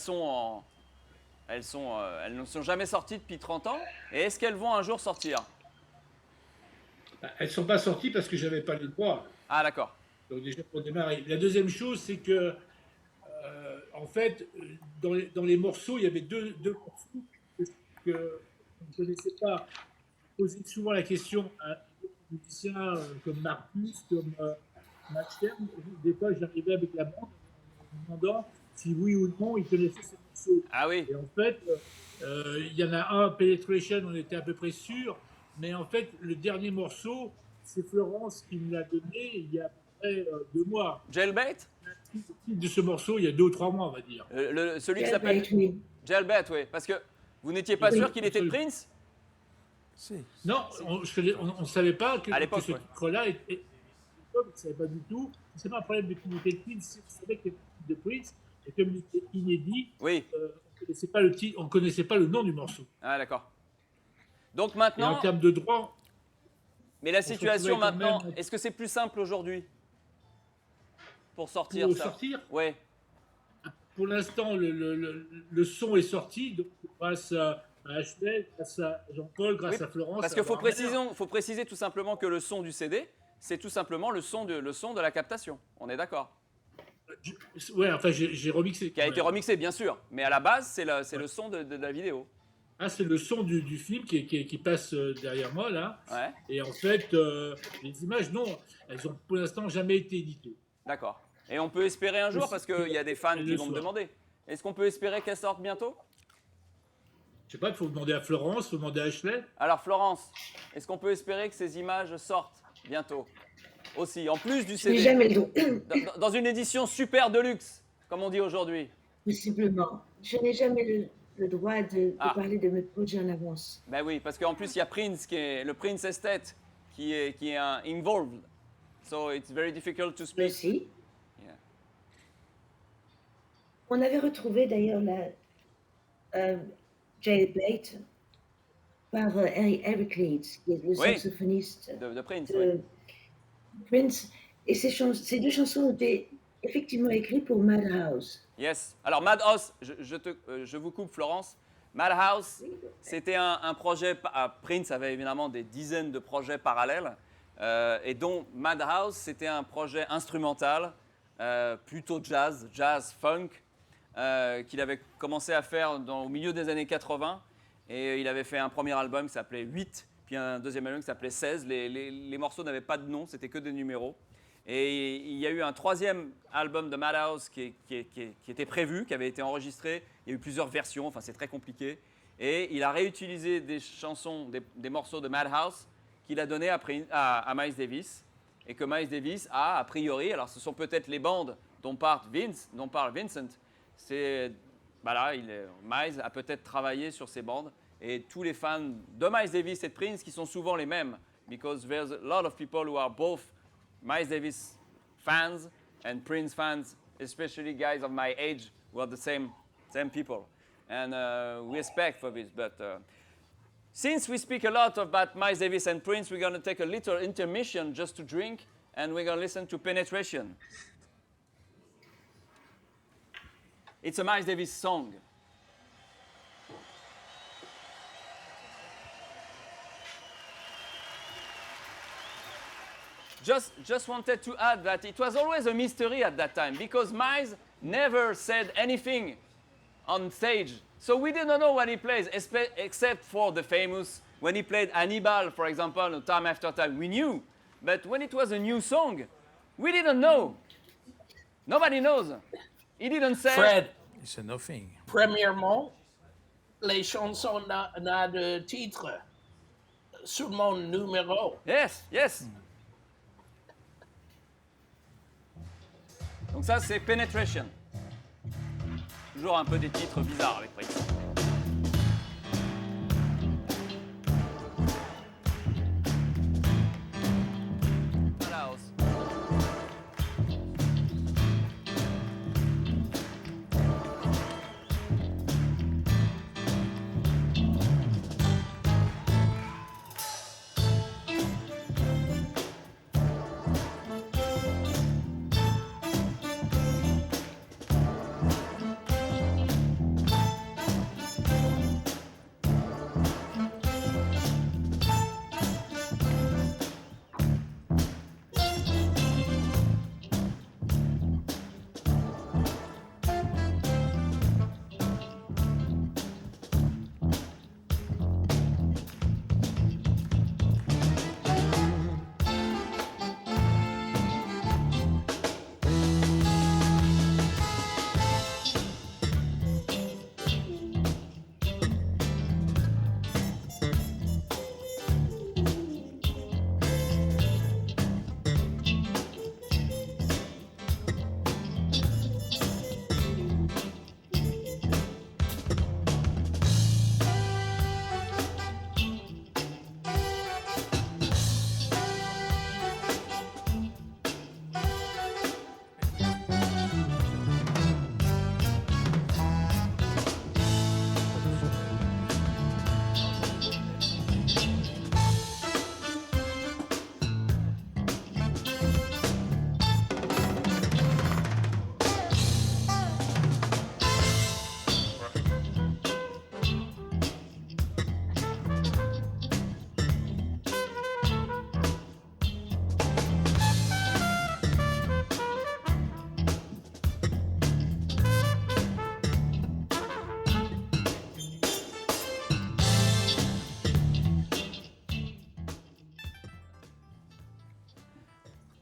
elles ne sont jamais sorties depuis 30 ans, et est-ce qu'elles vont un jour sortir? Elles ne sont pas sorties parce que je n'avais pas les droits. Ah, d'accord. Donc déjà pour démarrer. La deuxième chose, c'est que, en fait, dans les morceaux, il y avait deux morceaux que on ne connaissait pas. Je posais souvent la question à des musiciens comme Marcus, comme Mathieu. Des fois, j'arrivais avec la bande en demandant si oui ou non ils connaissaient ces morceaux. Ah oui. Et en fait, il y en a un, Penetration, on était à peu près sûr. Mais en fait, le dernier morceau, c'est Florence qui me l'a donné il y a à peu près 2 mois. Jailbait? De ce morceau, il y a 2 ou 3 moin, on va dire. Celui qui s'appelle Jailbait, oui. Parce que vous n'étiez pas sûr qu'il était de Prince? Si. Non, on ne savait pas que ce ouais. titre-là était. On ne savait pas du tout. Ce n'est pas un problème de qu'il était de Prince, on savait qu'il était de Prince. Et comme il était inédit, oui. On ne connaissait pas le nom du morceau. Ah, d'accord. Donc Et maintenant. en termes de droit. Mais la situation maintenant, même... est-ce que c'est plus simple aujourd'hui pour sortir pour ça? sortir Oui. Pour l'instant, le son est sorti, donc grâce à Ashley, grâce à Jean-Paul, grâce à Florence. Parce qu'il faut préciser tout simplement que le son du CD, c'est tout simplement le son de la captation. On est d'accord? Ouais, enfin, j'ai remixé. Qui a été remixé, bien sûr. Mais à la base, c'est le son de la vidéo. Ah, c'est le son du film qui passe derrière moi, là. Ouais. Et en fait, les images, non, elles ont pour l'instant jamais été éditées. D'accord. Et on peut espérer un jour, parce qu'il y a des fans qui vont me demander. Est-ce qu'on peut espérer qu'elles sortent bientôt? Je sais pas, il faut demander à Florence, il faut demander à Ashley. Alors Florence, est-ce qu'on peut espérer que ces images sortent bientôt? Aussi, en plus du CD. Jamais le droit. Dans une édition super deluxe, comme on dit aujourd'hui. Possiblement. Je n'ai jamais le droit de parler de mes projets en avance. Ben oui, parce qu'en plus, il y a Prince, le Prince Estate, qui est involved. So it's very difficult to speak. Aussi. Yeah. On avait retrouvé d'ailleurs la Jailbait par Eric Leeds, qui est le saxophoniste de Prince. de Prince. Et ces 2 chansons ont été effectivement écrites pour Madhouse. Yes. Alors Madhouse, je vous coupe Florence. Madhouse, c'était un projet. Prince avait évidemment des dizaines de projets parallèles. Et dont Madhouse, c'était un projet instrumental, plutôt jazz funk, qu'il avait commencé à faire au milieu des années 80. Et il avait fait un premier album qui s'appelait 8, puis un deuxième album qui s'appelait 16. Les morceaux n'avaient pas de nom, c'était que des numéros. Et il y a eu un 3e album de Madhouse qui était prévu, qui avait été enregistré. Il y a eu plusieurs versions, enfin c'est très compliqué. Et il a réutilisé des chansons, des morceaux de Madhouse qu'il a donné à Miles Davis, et que Miles Davis a priori, alors ce sont peut-être les bandes dont parle Vincent, Miles a peut-être travaillé sur ces bandes, et tous les fans de Miles Davis et de Prince qui sont souvent les mêmes, because there's a lot of people who are both Miles Davis fans and Prince fans, especially guys of my age who are the same people, and we respect for this, but since we speak a lot about Miles Davis and Prince, we're going to take a little intermission just to drink, and we're going to listen to Penetration. It's a Miles Davis song. Just wanted to add that it was always a mystery at that time, because Miles never said anything on stage. So we didn't know what he plays, except for the famous, when he played Hannibal, for example, Time After Time, we knew. But when it was a new song, we didn't know. Nobody knows. He didn't say... Fred, it's a nothing. Premièrement, les chansons n'ont de titre, seulement numéro. Yes, yes. Donc ça, c'est Penetration. Toujours un peu des titres bizarres avec Prince.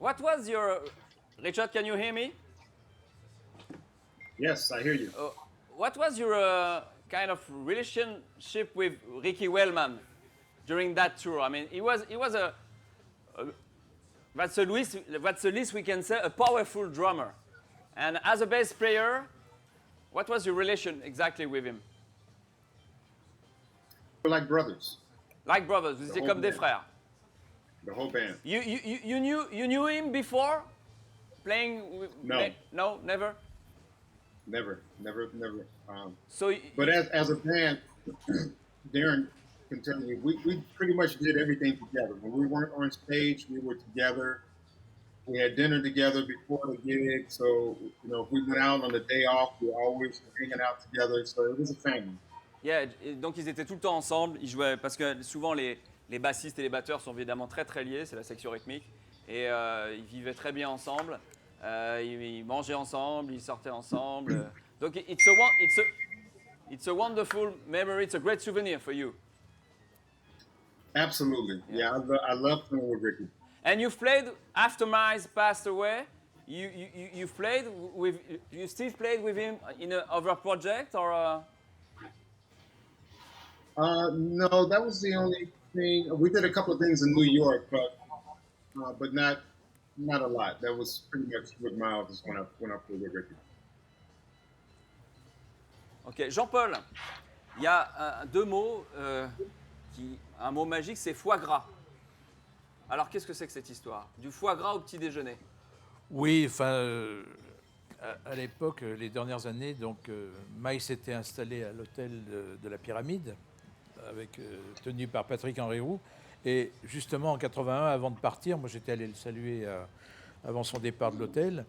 what was your Richard? Can you hear me? Yes, I hear you. What was your kind of relationship with Ricky Wellman during that tour? I mean, he was that's the least we can say, a powerful drummer. And as a bass player, what was your relation exactly with him? We're like brothers. Like brothers, vous étiez comme des frères. The whole band. You knew him before playing with? No. No, never. Never. So, but as a band, Deron can tell you, we pretty much did everything together. When we weren't on stage, we were together. We had dinner together before the gig. So, you know, if we went out on the day off, we were always hanging out together. So it was a family. Yeah, donc ils étaient tout le temps ensemble. Ils jouaient parce que souvent les bassistes et les batteurs sont évidemment très très liés. C'est la section rythmique et ils vivaient très bien ensemble. Ils mangeaient ensemble, ils sortaient ensemble. Donc it's a wonderful memory. It's a great souvenir for you. Absolutely. Yeah, I love playing with Ricky. And you've played after Miles passed away. You've played with. You still played with him in other project or? No, that was the only thing. We did a couple of things in New York, but not a lot. That was pretty much with Miles when I played with Ricky. Ok, Jean-Paul, il y a deux mots, un mot magique, c'est foie gras. Alors, qu'est-ce que c'est que cette histoire? Du foie gras au petit déjeuner? Oui, enfin, à l'époque, les dernières années, donc, Miles s'était installé à l'hôtel de la Pyramide, tenu par Patrick Henry Roux. Et justement, en 81, avant de partir, moi j'étais allé le saluer avant son départ de l'hôtel.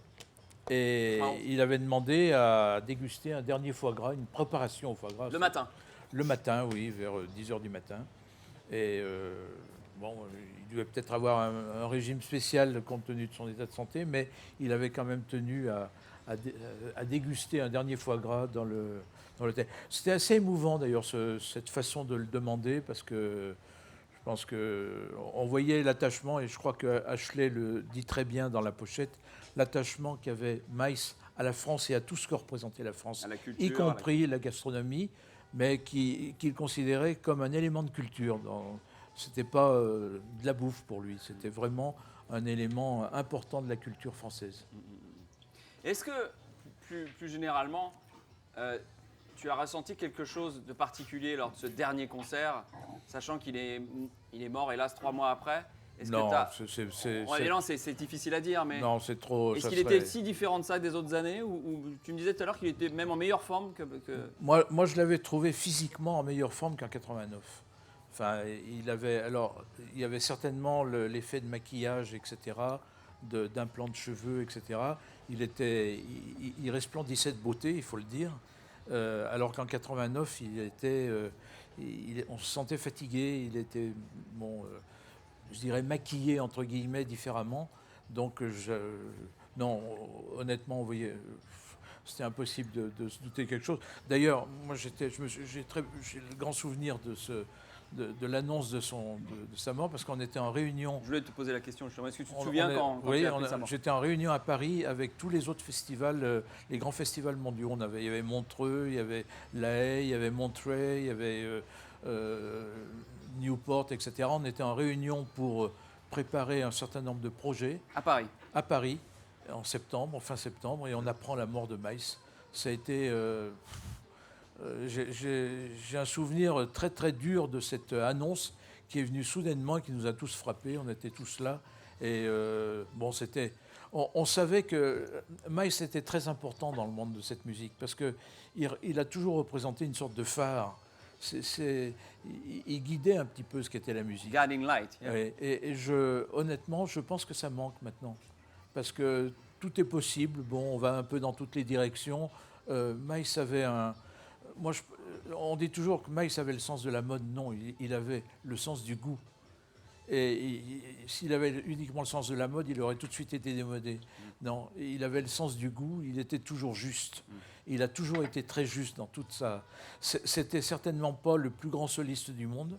Et il avait demandé à déguster un dernier foie gras, une préparation au foie gras. Le matin? Le matin, oui, vers 10h du matin. Et bon, il devait peut-être avoir un régime spécial compte tenu de son état de santé, mais il avait quand même tenu à déguster un dernier foie gras dans l'hôtel. C'était assez émouvant d'ailleurs, cette façon de le demander, parce que je pense qu'on voyait l'attachement, et je crois que Ashley le dit très bien dans la pochette, l'attachement qu'avait Miles à la France et à tout ce que représentait la France, la culture, y compris la gastronomie, mais qu'il considérait comme un élément de culture. C'était pas de la bouffe pour lui, c'était vraiment un élément important de la culture française. Est-ce que, plus généralement, tu as ressenti quelque chose de particulier lors de ce dernier concert, sachant qu'il est mort, hélas, 3 mois après? Non, c'est difficile à dire, mais non, c'est trop. Est-ce qu'il était si différent de ça des autres années, ou tu me disais tout à l'heure qu'il était même en meilleure forme que... Moi, je l'avais trouvé physiquement en meilleure forme qu'en 89. Enfin, il y avait certainement l'effet de maquillage, etc., d'implants de cheveux, etc. Il resplendissait de beauté, il faut le dire. Alors qu'en 89, on se sentait fatigué, il était, bon, je dirais maquillé entre guillemets différemment. Donc, non, honnêtement, vous voyez, c'était impossible de se douter quelque chose. D'ailleurs, moi, j'ai le grand souvenir de l'annonce de sa mort, parce qu'on était en réunion. Je voulais te poser la question justement. Est-ce que tu te souviens quand oui, tu as appris sa mort? J'étais en réunion à Paris avec tous les autres festivals, les grands festivals mondiaux. Il y avait Montreux, il y avait La Haye, il y avait Monterey, il y avait Newport, etc. On était en réunion pour préparer un certain nombre de projets. À Paris? À Paris, en fin septembre, et on apprend la mort de Miles. Ça a été... j'ai un souvenir très très dur de cette annonce qui est venue soudainement et qui nous a tous frappés. On était tous là. Et bon, on savait que Miles était très important dans le monde de cette musique, parce qu'il a toujours représenté une sorte de phare. Il guidait un petit peu ce qu'était la musique. Guiding light. Yeah. Et honnêtement, je pense que ça manque maintenant, parce que tout est possible. Bon, on va un peu dans toutes les directions. Miles avait on dit toujours que Miles avait le sens de la mode. Non, il avait le sens du goût. Et s'il avait uniquement le sens de la mode, il aurait tout de suite été démodé. Non, il avait le sens du goût, il était toujours juste. Il a toujours été très juste dans toute ça. C'était certainement pas le plus grand soliste du monde,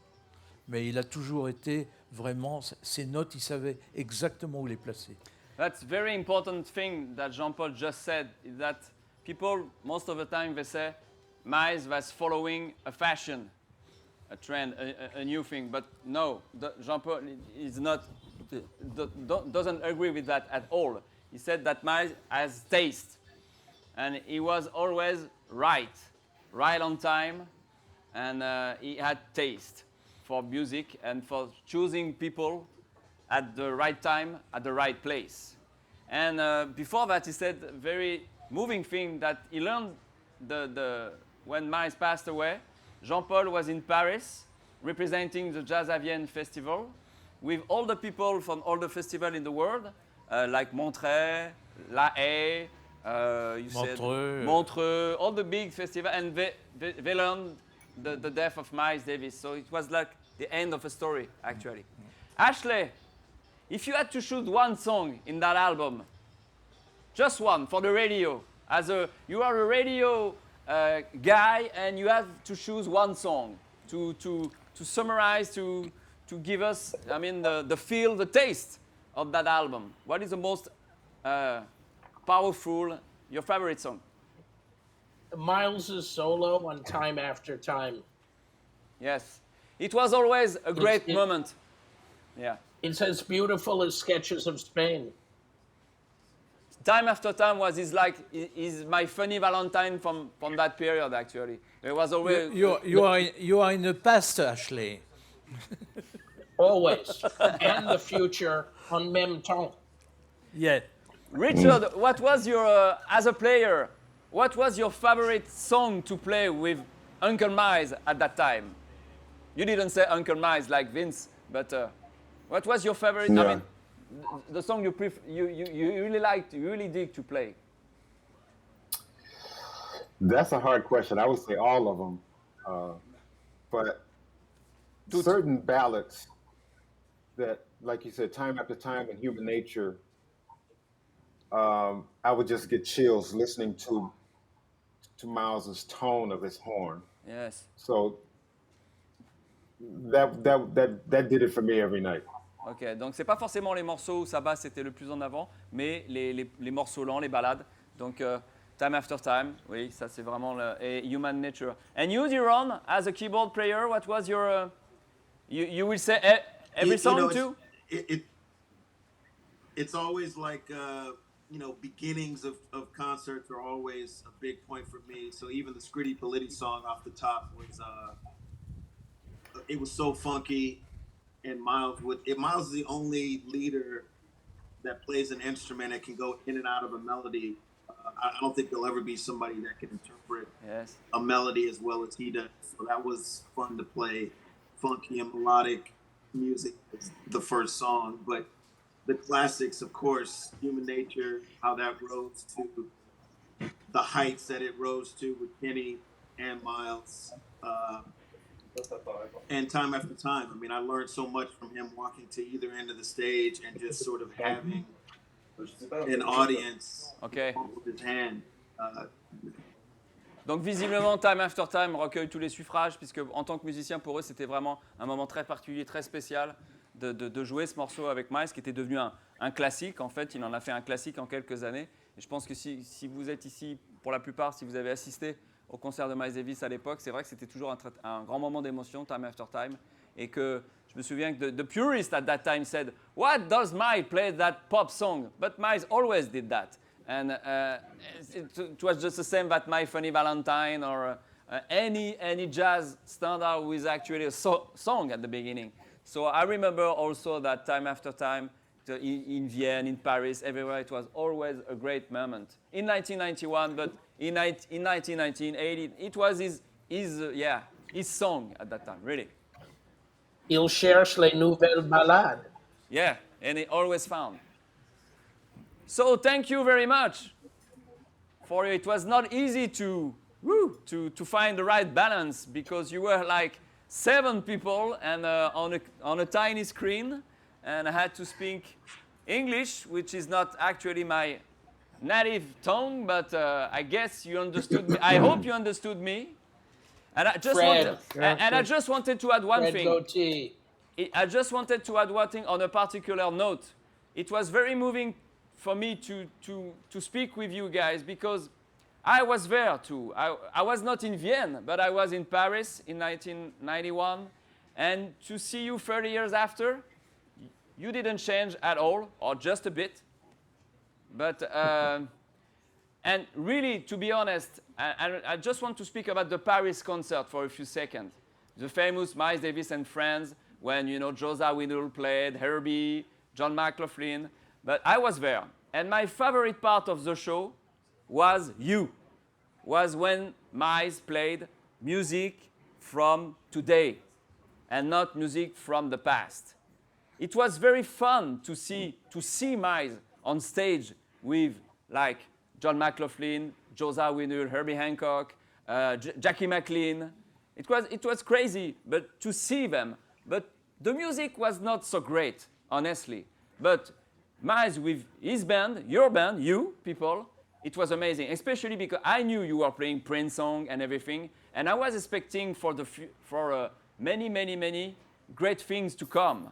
mais il a toujours été vraiment... Ses notes, il savait exactement où les placer. That's very important thing that Jean-Paul just said, is that people, most of the time, they say, Miles was following a fashion, a trend, a new thing. But no, Jean-Paul is not, doesn't agree with that at all. He said that Miles has taste. And he was always right on time, and he had taste for music and for choosing people at the right time, at the right place. And before that, he said a very moving thing that he learned when Miles passed away. Jean-Paul was in Paris representing the Jazz à Vienne festival with all the people from all the festivals in the world, like Montreux, La Haye, Montreux, all the big festivals, and they learned the death of Miles Davis. So it was like the end of a story, actually. Ashley, if you had to choose one song in that album, just one for the radio, you are a radio guy, and you have to choose one song to summarize, to give us, I mean, the feel, the taste of that album. What is the most powerful, your favorite song? Miles' solo on Time After Time. Yes. It was always a great moment. Yeah. It's as beautiful as Sketches of Spain. Time After Time is my funny Valentine from that period, actually. It was always... You are in the past, Ashley. Always. And the future on même temps. Yeah. Richard, what was your, as a player, what was your favorite song to play with Uncle Miles at that time? You didn't say Uncle Miles like Vince, but what was your favorite? Yeah. I mean, the song you really liked, you really dig to play. That's a hard question. I would say all of them, but toutes. Certain ballads that, like you said, Time After Time and Human Nature. I would just get chills listening to Miles's tone of his horn. Yes. So that did it for me every night. Ok, donc c'est pas forcément les morceaux où sa basse était le plus en avant, mais les morceaux lents, les ballades. Donc Time After Time, oui, ça c'est vraiment et Human Nature. And you, Deron, as a keyboard player, what was your you will say every song too? It's always like beginnings of concerts are always a big point for me. So even the Scritti Politti song off the top was it was so funky, and Miles is the only leader that plays an instrument and can go in and out of a melody. I don't think there'll ever be somebody that can interpret a melody as well as he does. So that was fun to play funky and melodic music as the first song, but the classics, of course, Human Nature, how that rose to the heights that it rose to with Kenny and Miles, and Time After Time. I mean, I learned so much from him walking to either end of the stage and just sort of having an audience hold his hand. Donc visiblement, Time After Time recueille tous les suffrages, puisque en tant que musicien, pour eux, c'était vraiment un moment très particulier, très spécial de jouer ce morceau avec Miles, qui était devenu un classique. En fait, il en a fait un classique en quelques années. Et je pense que si vous êtes ici, pour la plupart, si vous avez assisté au concert de Miles Davis à l'époque, c'est vrai que c'était toujours un grand moment d'émotion, Time After Time. Et que je me souviens que the purist at that time said, "What does Miles play that pop song?" But Miles always did that. And it was just the same that My Funny Valentine or any jazz standard with actually a song at the beginning. So I remember also that Time After Time in Vienne, in Paris, everywhere, it was always a great moment. In 1991, but in 1980, it was his song at that time, really. Il cherche les nouvelles ballades. Yeah, and he always found. So thank you very much for it. It was not easy to find the right balance, because you were like 7 people and on a tiny screen, and I had to speak English, which is not actually my native tongue, but I guess you understood me. I hope you understood me. And I just wanted to add one thing. I just wanted to add one thing on a particular note. It was very moving for me to speak with you guys because I was there too. I was not in Vienne, but I was in Paris in 1991. And to see you 30 years after, you didn't change at all, or just a bit. But, and really, to be honest, I just want to speak about the Paris concert for a few seconds. The famous Miles Davis and Friends, when, you know, Josa Windle played, Herbie, John McLaughlin. But I was there. And my favorite part of the show was when Miles played music from today and not music from the past. It was very fun to see Miles on stage with like John McLaughlin, Josa Windle, Herbie Hancock, Jackie McLean. It was crazy, but to see them. But the music was not so great, honestly. But Miles with his band, your band, you people, it was amazing. Especially because I knew you were playing Prince song and everything, and I was expecting for many great things to come.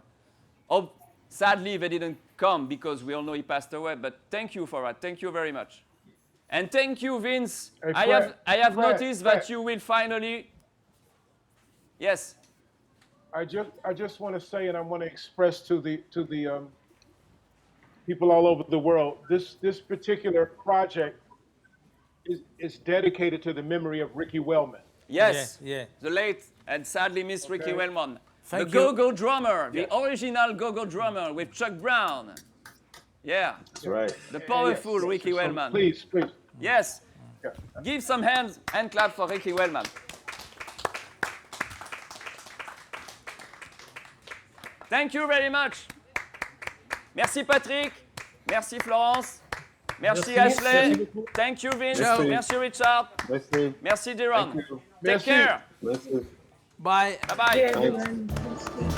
Oh, sadly, they didn't come because we all know he passed away. But thank you for that. Thank you very much, and thank you, Vince. Hey, I have Fred, noticed that you will finally. Yes. I just want to say, and I want to express to the people all over the world, this particular project is dedicated to the memory of Ricky Wellman. Yes. Yeah. The late and sadly missed Ricky Wellman. Thank The you. go-go drummer, the original go-go drummer with Chuck Brown. Yeah. That's right. The powerful Ricky So Wellman. please. Yes. Yeah. Give some hands and clap for Ricky Wellman. Thank you very much. Merci Patrick. Merci Florence. Merci Merci. Ashley. Merci beaucoup. Thank you Vince. Merci. Merci Richard. Merci. Merci Deron. Thank you. Take Merci. care. Merci. Bye. Bye bye. Yeah, everyone.